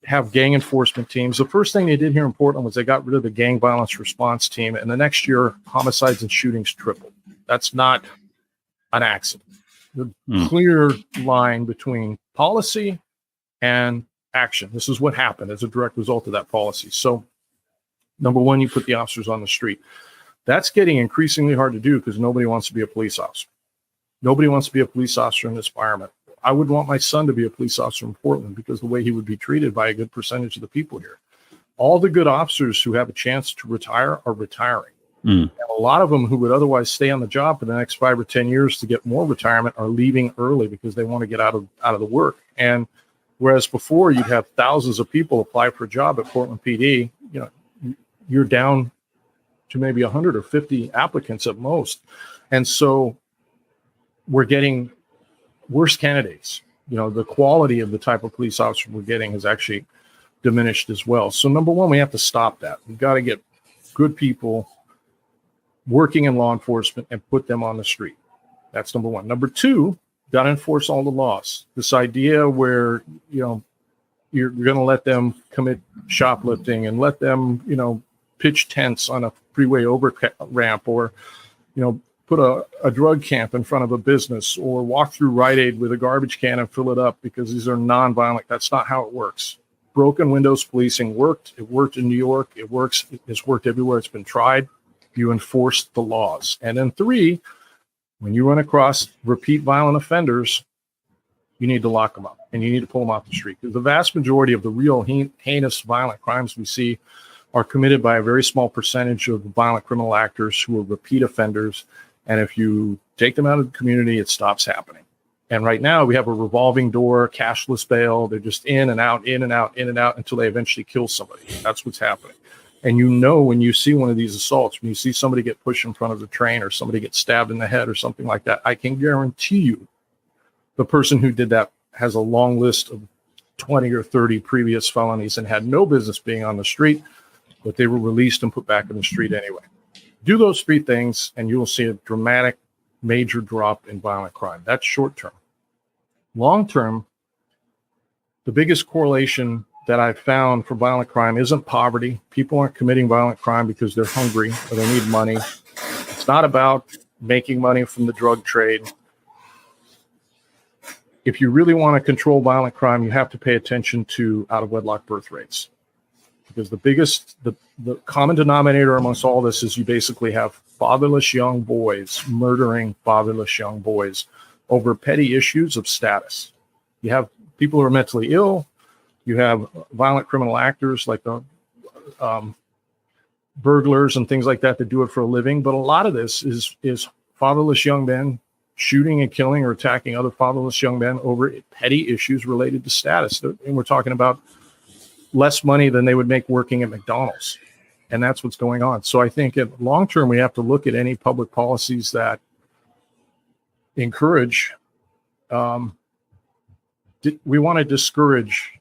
have gang enforcement teams. The first thing they did here in Portland was they got rid of the gang violence response team. And the next year, homicides and shootings tripled. That's not an accident. The clear line between policy and action. This is what happened as a direct result of that policy. So, number one, you put the officers on the street. That's getting increasingly hard to do because nobody wants to be a police officer. Nobody wants to be a police officer in this environment. I would want my son to be a police officer in Portland because the way he would be treated by a good percentage of the people here. All the good officers who have a chance to retire are retiring. And a lot of them who would otherwise stay on the job for the next 5 or 10 years to get more retirement are leaving early because they want to get out of the work. And whereas before you'd have thousands of people apply for a job at Portland PD, you're down to maybe 100 or 50 applicants at most. And so we're getting worse candidates. The quality of the type of police officer we're getting has actually diminished as well. So number one, we have to stop that. We've got to get good people working in law enforcement and put them on the street. That's number one. Number two, got to enforce all the laws. This idea where, you're going to let them commit shoplifting and let them, pitch tents on a freeway over ramp or, put a drug camp in front of a business or walk through Rite Aid with a garbage can and fill it up because these are nonviolent. That's not how it works. Broken windows policing worked. It worked in New York. It works. It's worked everywhere it's been tried. You enforce the laws. And then three, when you run across repeat violent offenders, you need to lock them up and you need to pull them off the street. Because the vast majority of the real heinous violent crimes we see are committed by a very small percentage of violent criminal actors who are repeat offenders. And if you take them out of the community, it stops happening. And right now we have a revolving door, cashless bail. They're just in and out, in and out, in and out until they eventually kill somebody. That's what's happening. And when you see one of these assaults, when you see somebody get pushed in front of the train or somebody get stabbed in the head or something like that, I can guarantee you the person who did that has a long list of 20 or 30 previous felonies and had no business being on the street, but they were released and put back in the street anyway. Do those three things and you will see a dramatic, major drop in violent crime. That's short term. Long term, the biggest correlation that I've found for violent crime isn't poverty. People aren't committing violent crime because they're hungry or they need money. It's not about making money from the drug trade. If you really want to control violent crime, you have to pay attention to out-of-wedlock birth rates. Because the common denominator amongst all this is you basically have fatherless young boys murdering fatherless young boys over petty issues of status. You have people who are mentally ill. You have violent criminal actors like the burglars and things like that do it for a living. But a lot of this is fatherless young men shooting and killing or attacking other fatherless young men over petty issues related to status. And we're talking about less money than they would make working at McDonald's. And that's what's going on. So I think at long term, we have to look at any public policies that encourage, we want to discourage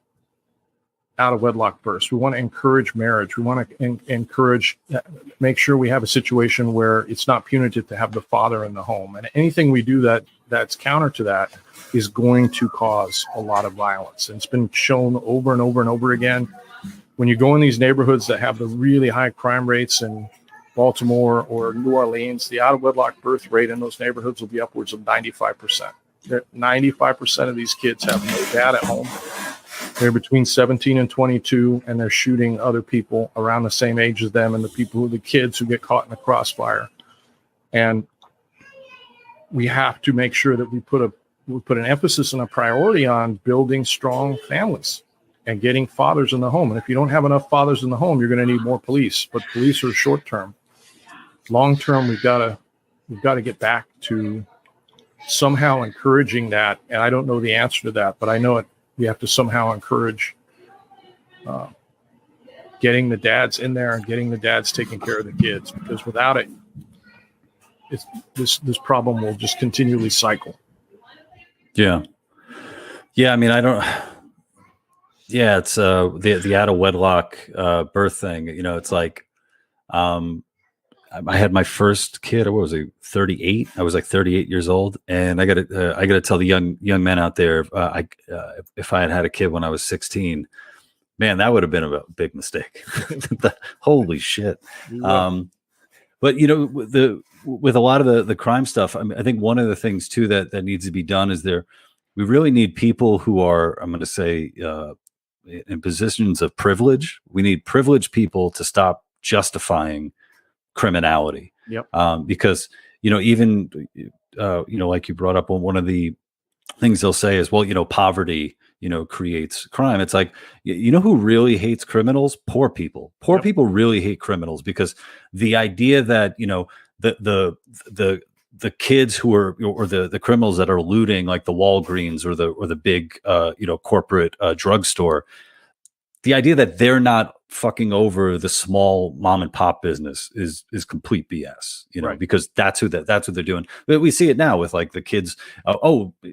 out-of-wedlock births. We want to encourage marriage. We want to encourage, make sure we have a situation where it's not punitive to have the father in the home. And anything we do that's counter to that is going to cause a lot of violence. And it's been shown over and over and over again. When you go in these neighborhoods that have the really high crime rates in Baltimore or New Orleans, the out-of-wedlock birth rate in those neighborhoods will be upwards of 95%. 95% of these kids have no dad at home. They're between 17 and 22, and they're shooting other people around the same age as them and the kids who get caught in the crossfire. And we have to make sure that we put an emphasis and a priority on building strong families and getting fathers in the home. And if you don't have enough fathers in the home, you're going to need more police. But police are short term. Long term, we've got to get back to somehow encouraging that. And I don't know the answer to that, but I know it. We have to somehow encourage getting the dads in there and getting the dads taking care of the kids, because without it, this problem will just continually cycle. Yeah. I mean, I don't. Yeah, it's the out-of-wedlock birth thing. It's like, I had my first kid. What was I, 38? I was like 38 years old, and I got to tell the young men out there, if I had had a kid when I was 16, man, that would have been a big mistake. Holy shit! But with a lot of the crime stuff, I think one of the things too that needs to be done is we really need people who are, I'm going to say, in positions of privilege. We need privileged people to stop justifying criminality. Yep. Because even like you brought up, one of the things they'll say is, well, poverty creates crime. It's like, who really hates criminals? Poor people. Poor people really hate criminals, because the idea that the kids who are, or the criminals that are looting, like the Walgreens or the big corporate drugstore, the idea that they're not fucking over the small mom and pop business is complete BS, right. Because that's what they're doing. But we see it now with like the kids.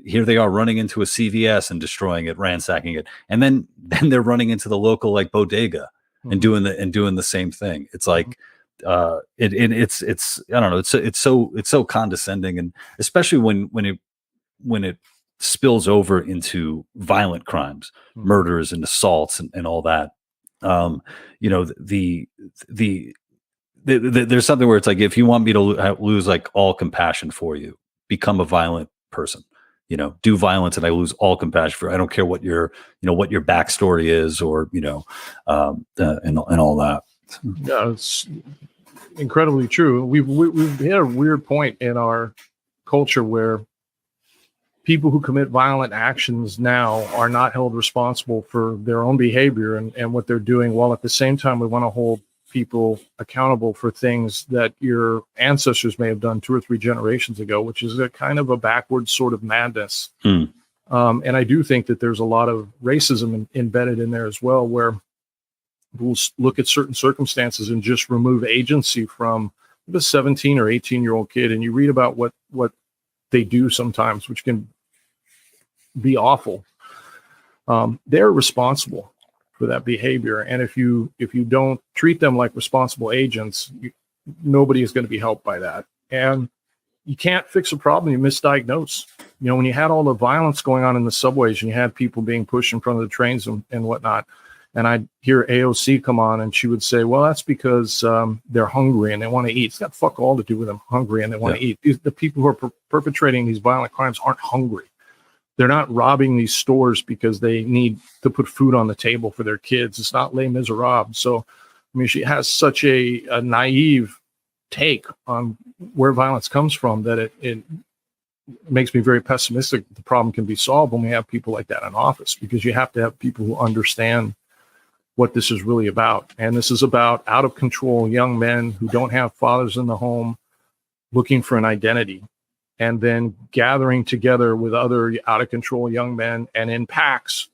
Here they are running into a CVS and destroying it, ransacking it, and then they're running into the local like bodega and doing the same thing. It's like it's I don't know. It's so condescending, and especially when it spills over into violent crimes, murders and assaults and all that. There's something where it's like, if you want me to lose like all compassion for you, become a violent person, do violence, and I lose all compassion for you. I don't care what your backstory is, or, and all that. Yeah, it's incredibly true. We've hit a weird point in our culture where people who commit violent actions now are not held responsible for their own behavior and what they're doing, while at the same time we want to hold people accountable for things that your ancestors may have done 2 or 3 generations ago, which is a kind of a backwards sort of madness. And I do think that there's a lot of racism embedded in there as well, where we'll look at certain circumstances and just remove agency from the 17 or 18-year-old kid. And you read about what they do sometimes, which can be awful. They're responsible for that behavior. And if you don't treat them like responsible agents, nobody is going to be helped by that. And you can't fix a problem you misdiagnose. When you had all the violence going on in the subways and you had people being pushed in front of the trains and whatnot, and I'd hear AOC come on and she would say, well, that's because they're hungry and they want to eat. It's got fuck all to do with them hungry and they want to eat. The people who are perpetrating these violent crimes aren't hungry. They're not robbing these stores because they need to put food on the table for their kids. It's not Les Miserables. So, I mean, she has such a naive take on where violence comes from that it makes me very pessimistic that the problem can be solved when we have people like that in office, because you have to have people who understand what this is really about. And this is about out of control young men who don't have fathers in the home, looking for an identity, and then gathering together with other out of control young men and in packs,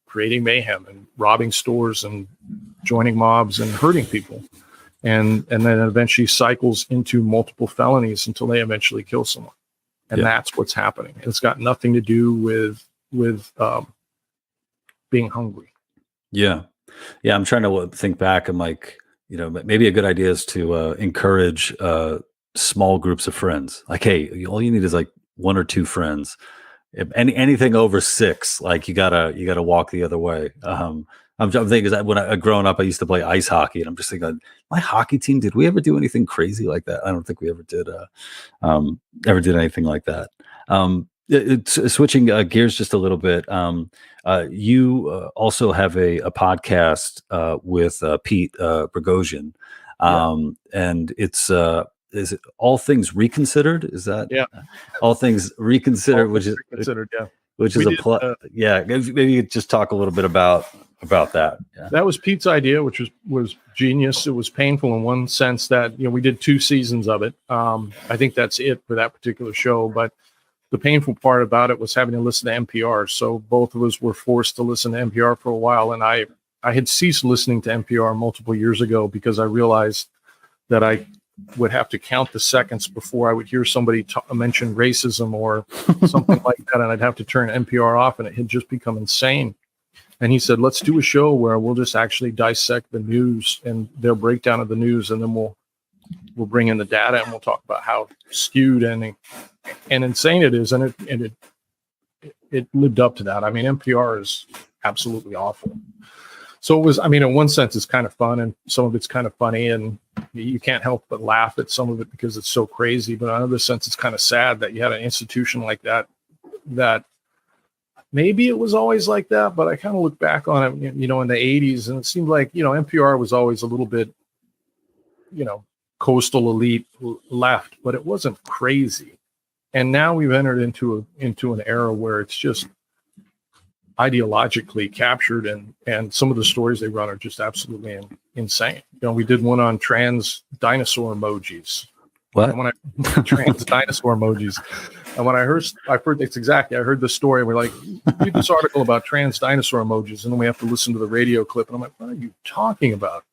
creating mayhem and robbing stores and joining mobs and hurting people. And then it eventually cycles into multiple felonies until they eventually kill someone. And that's what's happening. It's got nothing to do with being hungry. Yeah. I'm trying to think back. I'm like, maybe a good idea is to encourage small groups of friends. Like, hey, all you need is like 1 or 2 friends. If anything over 6, like you gotta walk the other way. I'm thinking is that when I growing up, I used to play ice hockey, and I'm just thinking, my hockey team, did we ever do anything crazy like that? I don't think we ever did anything like that. Switching gears just a little bit. You also have a podcast with Pete Boghossian, and it's is it All Things Reconsidered? Is that Yeah? All Things Reconsidered, All which Things is Reconsidered, yeah. which is yeah. Maybe you could just talk a little bit about that. Yeah. That was Pete's idea, which was genius. It was painful in one sense that, we did 2 seasons of it. I think that's it for that particular show. But the painful part about it was having to listen to NPR. So both of us were forced to listen to NPR for a while. And I had ceased listening to NPR multiple years ago because I realized that I would have to count the seconds before I would hear somebody mention racism or something like that. And I'd have to turn NPR off, and it had just become insane. And he said, let's do a show where we'll just actually dissect the news and their breakdown of the news. And then we'll bring in the data and we'll talk about how skewed and insane it is. And it lived up to that. I mean, NPR is absolutely awful. So it was, in one sense, it's kind of fun, and some of it's kind of funny, and you can't help but laugh at some of it because it's so crazy. But in another sense, it's kind of sad that you had an institution like that maybe it was always like that, but I kind of look back on it, in the 80s, and it seemed like, NPR was always a little bit, coastal elite left, but it wasn't crazy. And now we've entered into an era where it's just ideologically captured, and some of the stories they run are just absolutely insane. We did one on trans dinosaur emojis. What? And when trans dinosaur emojis. And when I heard the story, and we're like, read this article about trans dinosaur emojis, and then we have to listen to the radio clip. And I'm like, what are you talking about?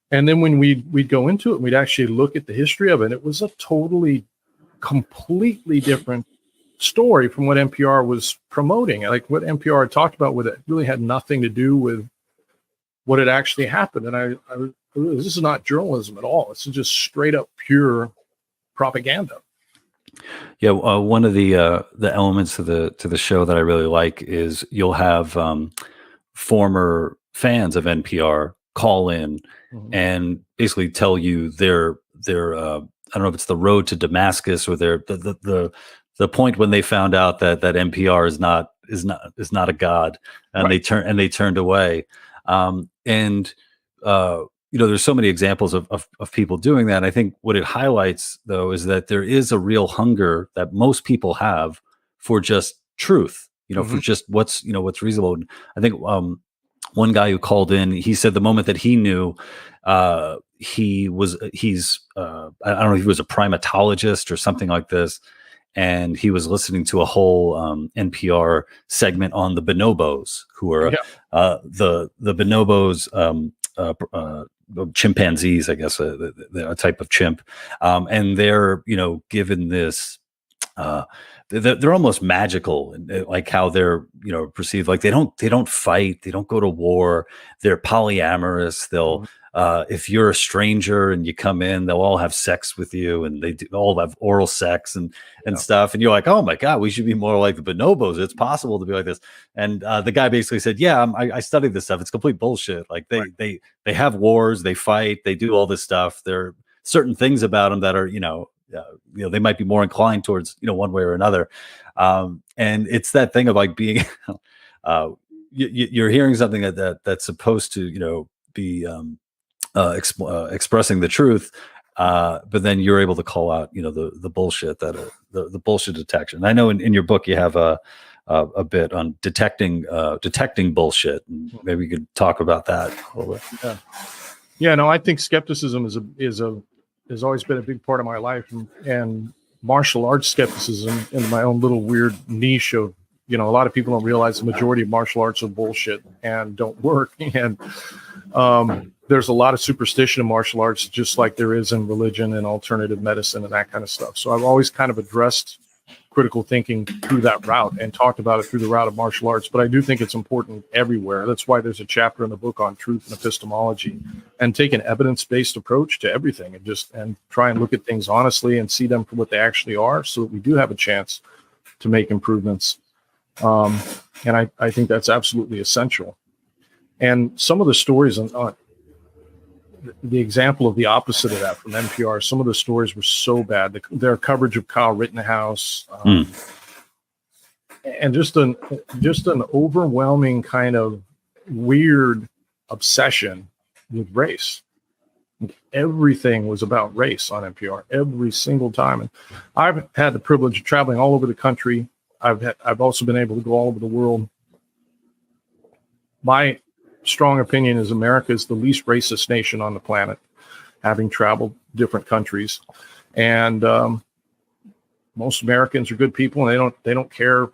And then when we'd go into it, we'd actually look at the history of it. It was a completely different story from what NPR was promoting. Like what NPR talked about with it really had nothing to do with what had actually happened. And this is not journalism at all. It's just straight up pure propaganda. Yeah, one of the elements to the show that I really like is you'll have former fans of NPR call in and basically tell you their I don't know if it's the road to Damascus or the point when they found out that NPR is not a god, and right. they turned away. There's so many examples of people doing that. And I think what it highlights, though, is that there is a real hunger that most people have for just truth, for just what's reasonable. And I think one guy who called in, he said the moment that he knew he's I don't know if he was a primatologist or something like this, and he was listening to a whole NPR segment on the bonobos, who are the bonobos. Chimpanzees, I guess, a type of chimp, and they're given this. They're almost magical, like how they're perceived. Like they don't fight, they don't go to war. They're polyamorous. They'll if you're a stranger and you come in, they'll all have sex with you, and they all have oral sex and stuff. And you're like, oh my God, we should be more like the bonobos. It's possible to be like this. And the guy basically said, yeah, I studied this stuff. It's complete bullshit. Like they have wars, they fight, they do all this stuff. There are certain things about them that are, they might be more inclined towards, one way or another. And it's that thing of like being, you're hearing something that's supposed to, be expressing the truth, but then you're able to call out, the bullshit the bullshit detection. And I know in your book you have a bit on detecting bullshit. And maybe we could talk about that a little bit. Yeah. No, I think skepticism has always been a big part of my life, and martial arts skepticism in my own little weird niche of, a lot of people don't realize the majority of martial arts are bullshit and don't work. And there's a lot of superstition in martial arts, just like there is in religion and alternative medicine and that kind of stuff. So I've always kind of addressed critical thinking through that route and talked about it through the route of martial arts. But I do think it's important everywhere. That's why there's a chapter in the book on truth and epistemology, and take an evidence-based approach to everything, and try and look at things honestly and see them for what they actually are, so that we do have a chance to make improvements. And I think that's absolutely essential. And some of the stories on the example of the opposite of that from NPR, some of the stories were so bad. Their coverage of Kyle Rittenhouse, and just an overwhelming kind of weird obsession with race. Everything was about race on NPR every single time. And I've had the privilege of traveling all over the country, I've also been able to go all over the world. My strong opinion is America is the least racist nation on the planet, having traveled different countries, and most Americans are good people, and they don't care,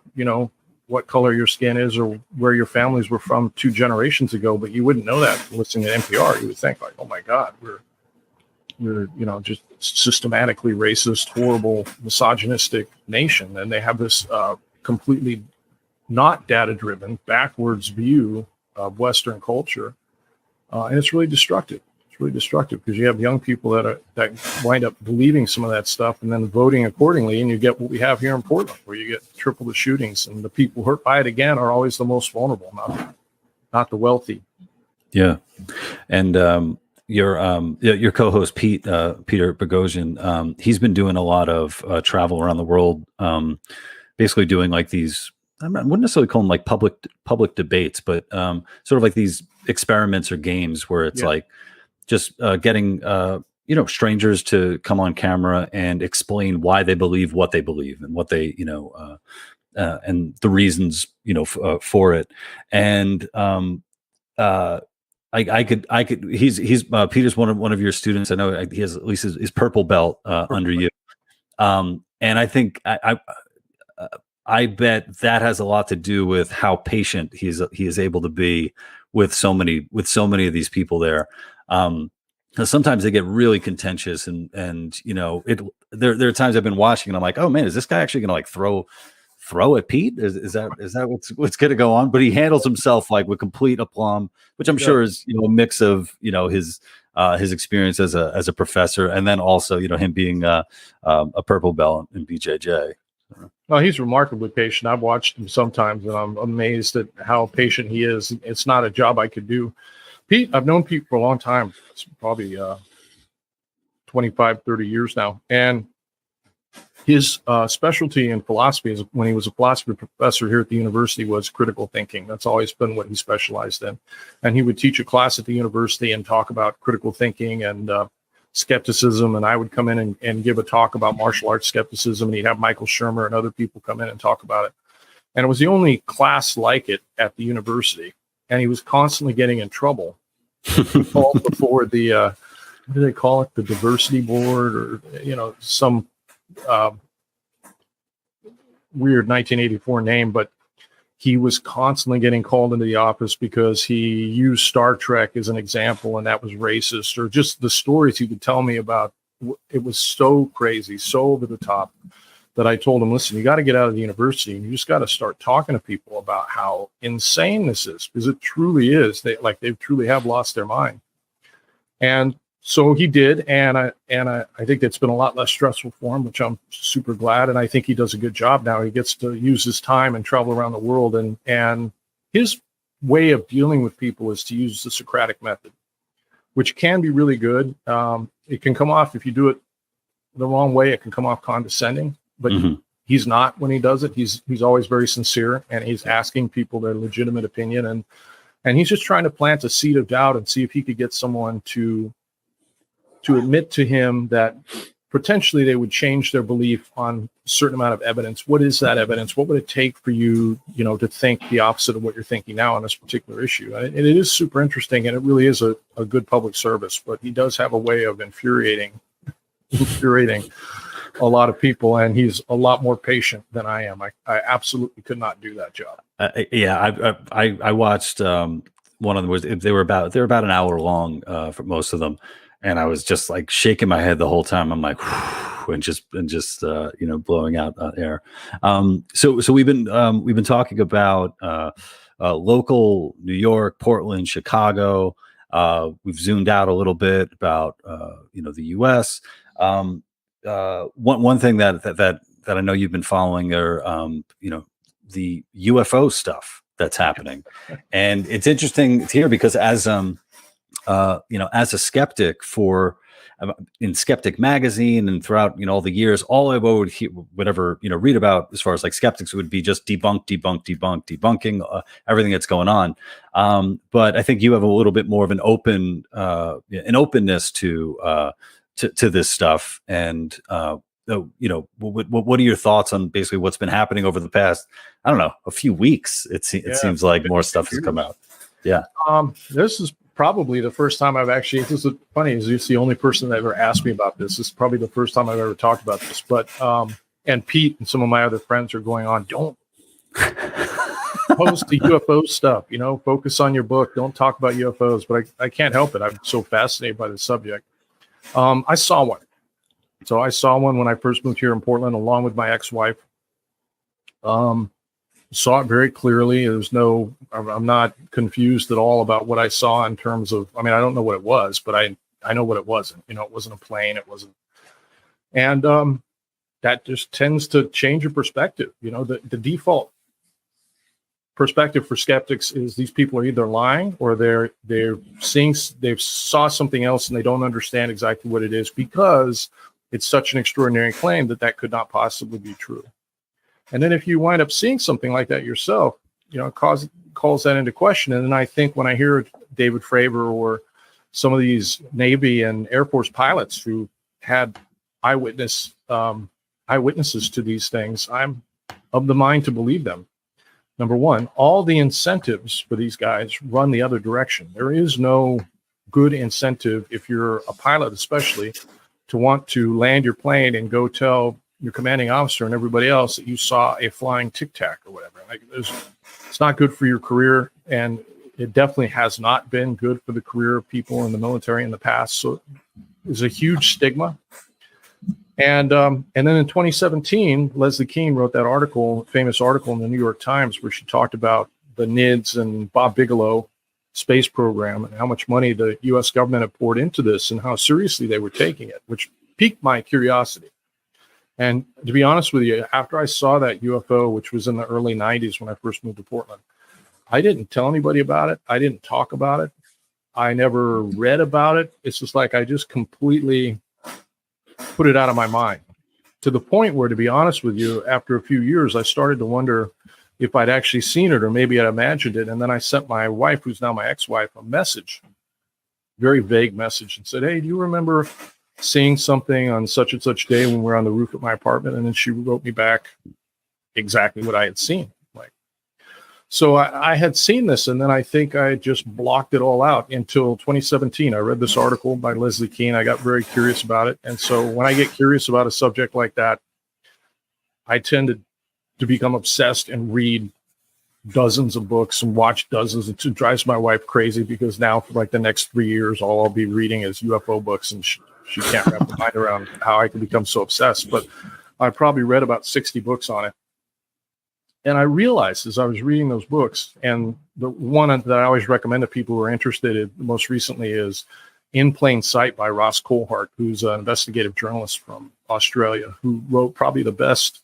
what color your skin is or where your families were from 2 generations ago. But you wouldn't know that listening to NPR. You would think like, oh my God, we're just systematically racist, horrible, misogynistic nation, and they have this completely not data-driven, backwards view of Western culture, and it's really destructive. It's really destructive because you have young people that wind up believing some of that stuff and then voting accordingly, and you get what we have here in Portland, where you get triple the shootings, and the people hurt by it again are always the most vulnerable, not the wealthy. Yeah, and your co-host Peter Boghossian, he's been doing a lot of travel around the world, basically doing like these. I wouldn't necessarily call them like public debates, but sort of like these experiments or games where it's like just getting strangers to come on camera and explain why they believe what they believe and what they and the reasons for it. And I could he's Peter's one of your students. I know he has at least his purple belt under you, and I think I bet that has a lot to do with how patient he is able to be with so many of these people there. Because sometimes they get really contentious, and there are times I've been watching and I'm like, oh man, is this guy actually going to like throw at Pete? Is that what's going to go on? But he handles himself like with complete aplomb, which I'm sure is a mix of his experience as a professor, and then also him being a purple belt in BJJ. No, he's remarkably patient. I've watched him sometimes, and I'm amazed at how patient he is. It's not a job I could do. Pete, I've known Pete for a long time. It's probably 25, 30 years now. And his specialty in philosophy, is when he was a philosophy professor here at the university, was critical thinking. That's always been what he specialized in. And he would teach a class at the university and talk about critical thinking and skepticism, and I would come in and give a talk about martial arts skepticism, and he'd have Michael Shermer and other people come in and talk about it. And it was the only class like it at the university, and he was constantly getting in trouble. He called before the what do they call it, the diversity board, or some weird 1984 name, but he was constantly getting called into the office because he used Star Trek as an example, and that was racist, or just the stories he could tell me about. It was so crazy, so over the top, that I told him, listen, you got to get out of the university and you just got to start talking to people about how insane this is, because it truly is. They truly have lost their mind. And so he did, and I think it's been a lot less stressful for him, which I'm super glad. And I think he does a good job now. He gets to use his time and travel around the world. And his way of dealing with people is to use the Socratic method, which can be really good. It can come off, if you do it the wrong way, it can come off condescending. But he's not when he does it. He's always very sincere, and he's asking people their legitimate opinion, and he's just trying to plant a seed of doubt and see if he could get someone to admit to him that potentially they would change their belief on a certain amount of evidence. What is that evidence? What would it take for you, to think the opposite of what you're thinking now on this particular issue? And it is super interesting, and it really is a good public service. But he does have a way of infuriating a lot of people, and he's a lot more patient than I am. I absolutely could not do that job. I watched one of them. They were about an hour long for most of them. And I was just like shaking my head the whole time. I'm like, and just blowing out air. So we've been talking about local New York, Portland, Chicago. We've zoomed out a little bit about the U.S. One thing that I know you've been following are the UFO stuff that's happening, and it's interesting to hear because as a skeptic in Skeptic magazine and throughout, all the years, all I would read about as far as like skeptics would be just debunking everything that's going on. But I think you have a little bit more of an openness to this stuff. And what are your thoughts on basically what's been happening over the past, I don't know, a few weeks? It seems like more stuff has come out. Yeah. This is probably the first time I've actually, this is funny, is it's the only person that ever asked me about this. This is probably the first time I've ever talked about this, but, and Pete and some of my other friends are going on, don't post the UFO stuff, focus on your book. Don't talk about UFOs, but I can't help it. I'm so fascinated by the subject. I saw one. So I saw one when I first moved here in Portland, along with my ex-wife. Saw it very clearly. I'm not confused at all about what I saw in terms of, I don't know what it was, but I know what it wasn't. It wasn't a plane. It wasn't. And that just tends to change your perspective. The default perspective for skeptics is these people are either lying or they saw something else and they don't understand exactly what it is, because it's such an extraordinary claim that could not possibly be true. And then if you wind up seeing something like that yourself, it calls that into question. And then I think when I hear David Fravor or some of these Navy and Air Force pilots who had eyewitnesses to these things, I'm of the mind to believe them. Number one, all the incentives for these guys run the other direction. There is no good incentive, if you're a pilot especially, to want to land your plane and go tell your commanding officer and everybody else that you saw a flying Tic Tac or whatever. It's not good for your career, and it definitely has not been good for the career of people in the military in the past. So there's a huge stigma. And then in 2017, Leslie Kean wrote that famous article in the New York Times, where she talked about the NIDS and Bob Bigelow space program and how much money the U.S. government had poured into this and how seriously they were taking it, which piqued my curiosity. And to be honest with you, after I saw that UFO, which was in the early 90s when I first moved to Portland, I didn't tell anybody about it. I didn't talk about it. I never read about it. It's just like I just completely put it out of my mind, to the point where, to be honest with you, after a few years, I started to wonder if I'd actually seen it or maybe I'd imagined it. And then I sent my wife, who's now my ex-wife, a message, very vague message, and said, "Hey, do you remember seeing something on such and such day when we were on the roof of my apartment?" And then she wrote me back exactly what I had seen. So I had seen this, and then I think I just blocked it all out until 2017. I read this article by Leslie Kean. I got very curious about it. And so when I get curious about a subject like that, I tend to become obsessed and read dozens of books and watch dozens. It drives my wife crazy, because now for the next 3 years, all I'll be reading is UFO books, and she can't wrap her mind around how I can become so obsessed. But I probably read about 60 books on it. And I realized as I was reading those books, and the one that I always recommend to people who are interested most recently is In Plain Sight by Ross Coulthart, who's an investigative journalist from Australia, who wrote probably the best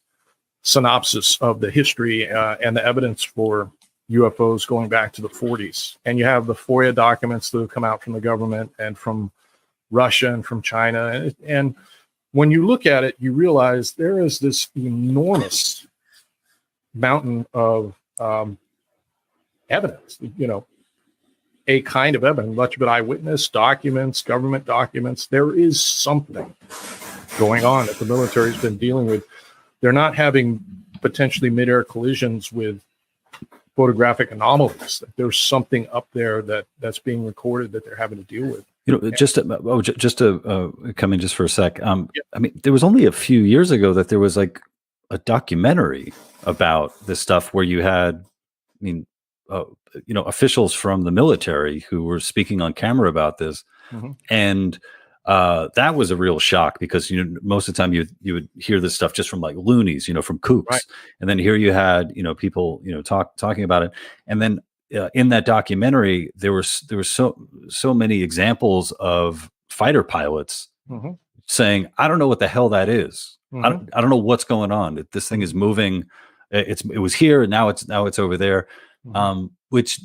synopsis of the history and the evidence for UFOs going back to the 40s. And you have the FOIA documents that have come out from the government and from Russia and from China. And when you look at it, you realize there is this enormous mountain of evidence, a kind of evidence, much of it eyewitness documents, government documents. There is something going on that the military's been dealing with. They're not having potentially mid-air collisions with photographic anomalies. There's something up there that's being recorded that they're having to deal with. Just to come in just for a sec. There was only a few years ago that there was a documentary about this stuff where you had, officials from the military who were speaking on camera about this. Mm-hmm. And that was a real shock, because, most of the time you would hear this stuff just from loonies, from kooks. Right. And then here you had, people, talking about it. And then in that documentary, there were so many examples of fighter pilots mm-hmm. saying, "I don't know what the hell that is. Mm-hmm. I don't know what's going on. This thing is moving. It was here, and now it's over there," mm-hmm. Which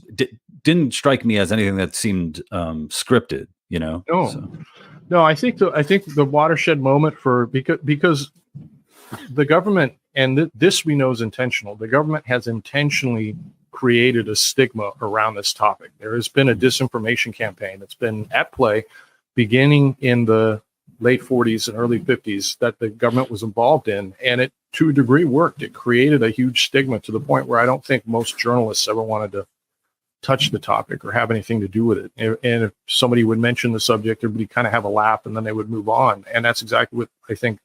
didn't strike me as anything that seemed scripted. No. So. No, I think the watershed moment because the government, and this we know is intentional. The government has intentionally created a stigma around this topic. There has been a disinformation campaign that's been at play beginning in the late 40s and early 50s that the government was involved in. And it, to a degree, worked. It created a huge stigma to the point where I don't think most journalists ever wanted to touch the topic or have anything to do with it. And if somebody would mention the subject, everybody kind of have a laugh and then they would move on. And that's exactly what I think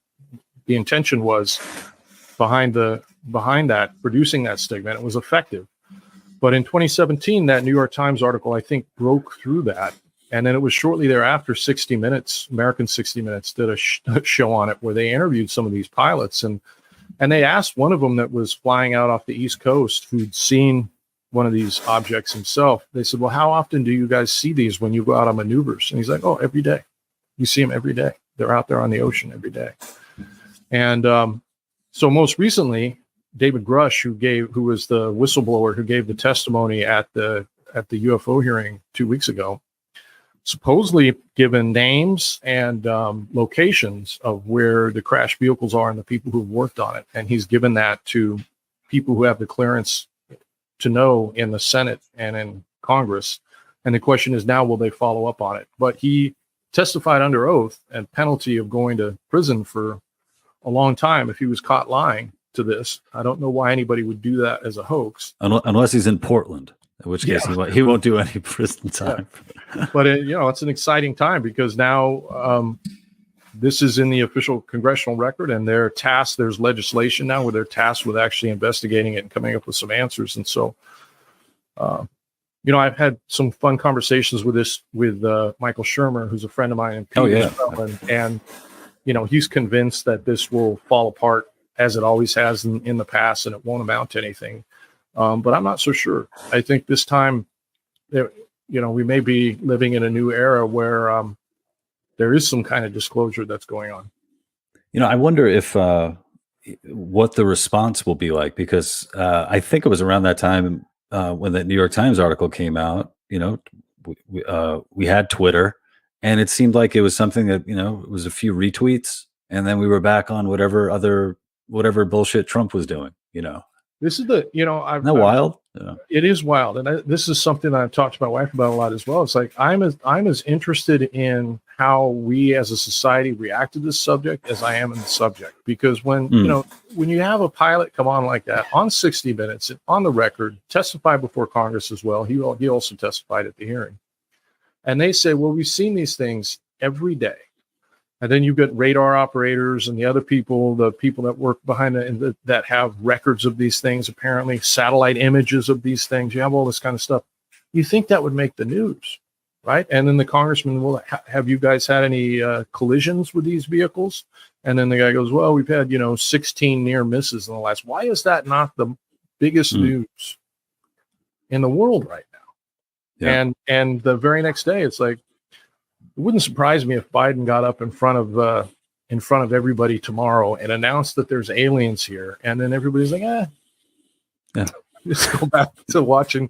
the intention was behind that, producing that stigma. And it was effective. But in 2017, that New York Times article, I think, broke through that. And then it was shortly thereafter, 60 Minutes, American 60 Minutes, did a show on it where they interviewed some of these pilots. And they asked one of them that was flying out off the East Coast who'd seen one of these objects himself. They said, well, how often do you guys see these when you go out on maneuvers? And he's like, oh, every day. You see them every day. They're out there on the ocean every day. And so most recently, David Grush, who was the whistleblower who gave the testimony at the UFO hearing 2 weeks ago, supposedly given names and locations of where the crashed vehicles are and the people who have worked on it. And he's given that to people who have the clearance to know in the Senate and in Congress. And the question is now, will they follow up on it? But he testified under oath and penalty of going to prison for a long time if he was caught lying to this. I don't know why anybody would do that as a hoax. Unless he's in Portland, in which case he won't do any prison time. Yeah. But it's an exciting time because now this is in the official congressional record, and they're tasked. There's legislation now where they're tasked with actually investigating it and coming up with some answers. And so, I've had some fun conversations with Michael Shermer, who's a friend of mine. And he's convinced that this will fall apart as it always has in the past, and it won't amount to anything. But I'm not so sure. I think this time, we may be living in a new era where there is some kind of disclosure that's going on. I wonder if what the response will be like, because I think it was around that time when the New York Times article came out. We had Twitter, and it seemed like it was something that it was a few retweets, and then we were back on whatever bullshit Trump was doing. This is the, Isn't that wild? Yeah. It is wild. And this is something that I've talked to my wife about a lot as well. It's like, I'm as interested in how we as a society react to this subject as I am in the subject. Because when you have a pilot come on like that on 60 Minutes, on the record, testify before Congress as well. He also testified at the hearing. And they say, well, we've seen these things every day. And then you've got radar operators and the other people, the people that work behind it that have records of these things, apparently satellite images of these things. You have all this kind of stuff. You think that would make the news, right? And then the congressman will, have you guys had any collisions with these vehicles? And then the guy goes, well, we've had, 16 near misses in the last. Why is that not the biggest news in the world right now? Yeah. And the very next day, it's like, it wouldn't surprise me if Biden got up in front of everybody tomorrow and announced that there's aliens here, and then everybody's like, just go back to watching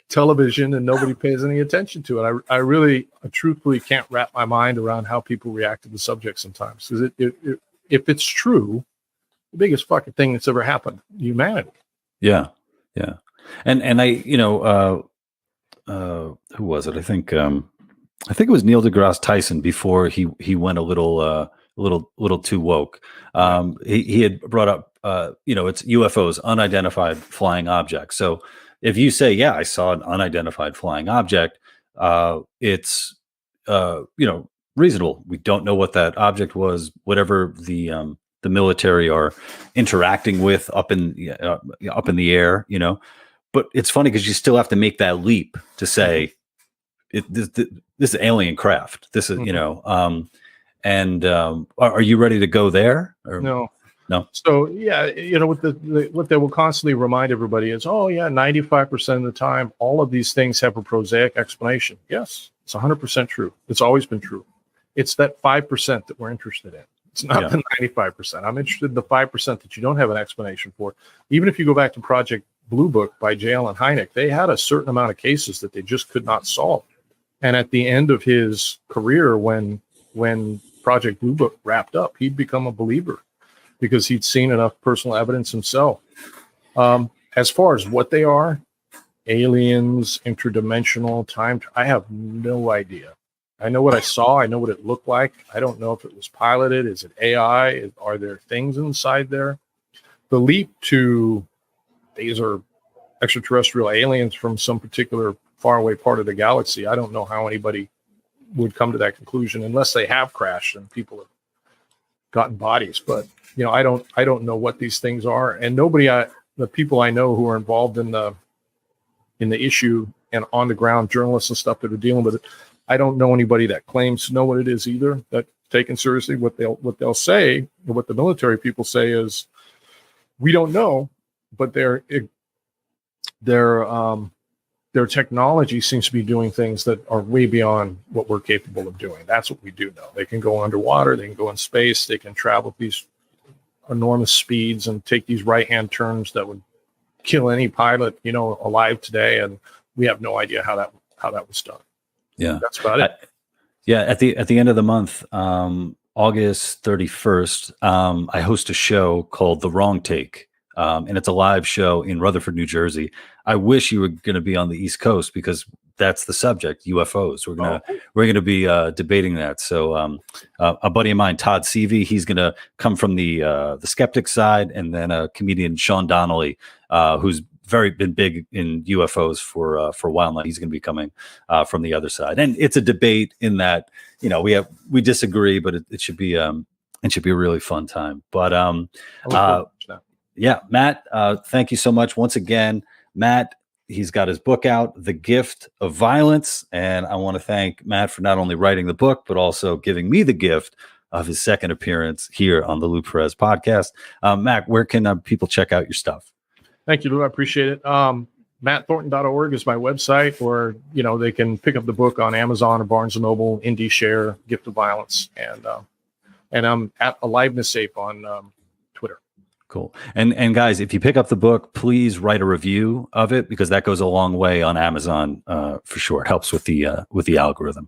television, and nobody pays any attention to it. I truthfully can't wrap my mind around how people react to the subject sometimes, because if it's true, the biggest fucking thing that's ever happened to humanity. Yeah, and I, who was it? I think it was Neil deGrasse Tyson before he went a little too woke. He had brought up, it's UFOs, unidentified flying objects. So if you say, yeah, I saw an unidentified flying object, it's, reasonable. We don't know what that object was, whatever the military are interacting with up in the air, but it's funny because you still have to make that leap to say, this is alien craft. This is, are you ready to go there? Or? No. So what they will constantly remind everybody is, 95% of the time, all of these things have a prosaic explanation. Yes, it's 100% true. It's always been true. It's that 5% that we're interested in. It's not the 95%. I'm interested in the 5% that you don't have an explanation for. Even if you go back to Project Blue Book by J. Allen Hynek, they had a certain amount of cases that they just could not solve. And at the end of his career, when Project Blue Book wrapped up, he'd become a believer because he'd seen enough personal evidence himself. As far as what they are, aliens, interdimensional, time, I have no idea. I know what I saw. I know what it looked like. I don't know if it was piloted. Is it AI? Are there things inside there? The leap to these are extraterrestrial aliens from some particular faraway part of the galaxy. I don't know how anybody would come to that conclusion unless they have crashed and people have gotten bodies. But I don't know what these things are, and the people I know who are involved in the issue and on the ground journalists and stuff that are dealing with it, I don't know anybody that claims to know what it is either. That taken seriously, what they'll say, or what the military people say is, we don't know, but their technology seems to be doing things that are way beyond what we're capable of doing. That's what we do know. They can go underwater, they can go in space, they can travel at these enormous speeds and take these right-hand turns that would kill any pilot, alive today. And we have no idea how that was done. Yeah, that's about it. At the end of the month, August 31st, I host a show called The Wrong Take, and it's a live show in Rutherford, New Jersey. I wish you were going to be on the East Coast because that's the subject, UFOs. We're gonna be debating that. So a buddy of mine, Todd Seavey, he's gonna come from the Skeptic side, and then a comedian, Sean Donnelly, who's been big in UFOs for a while now. He's going to be coming from the other side, and it's a debate in that we disagree, but it should be a really fun time. But yeah, Matt, thank you so much once again, Matt. He's got his book out, The Gift of Violence, and I want to thank Matt for not only writing the book but also giving me the gift of his second appearance here on the Lou Perez Podcast. Matt, where can people check out your stuff? Thank you, Lou. I appreciate it. MattThornton.org is my website, or they can pick up the book on Amazon or Barnes & Noble, Indie Share, Gift of Violence, and I'm at Aliveness Ape on Twitter. Cool. And guys, if you pick up the book, please write a review of it, because that goes a long way on Amazon for sure. It helps with the algorithm.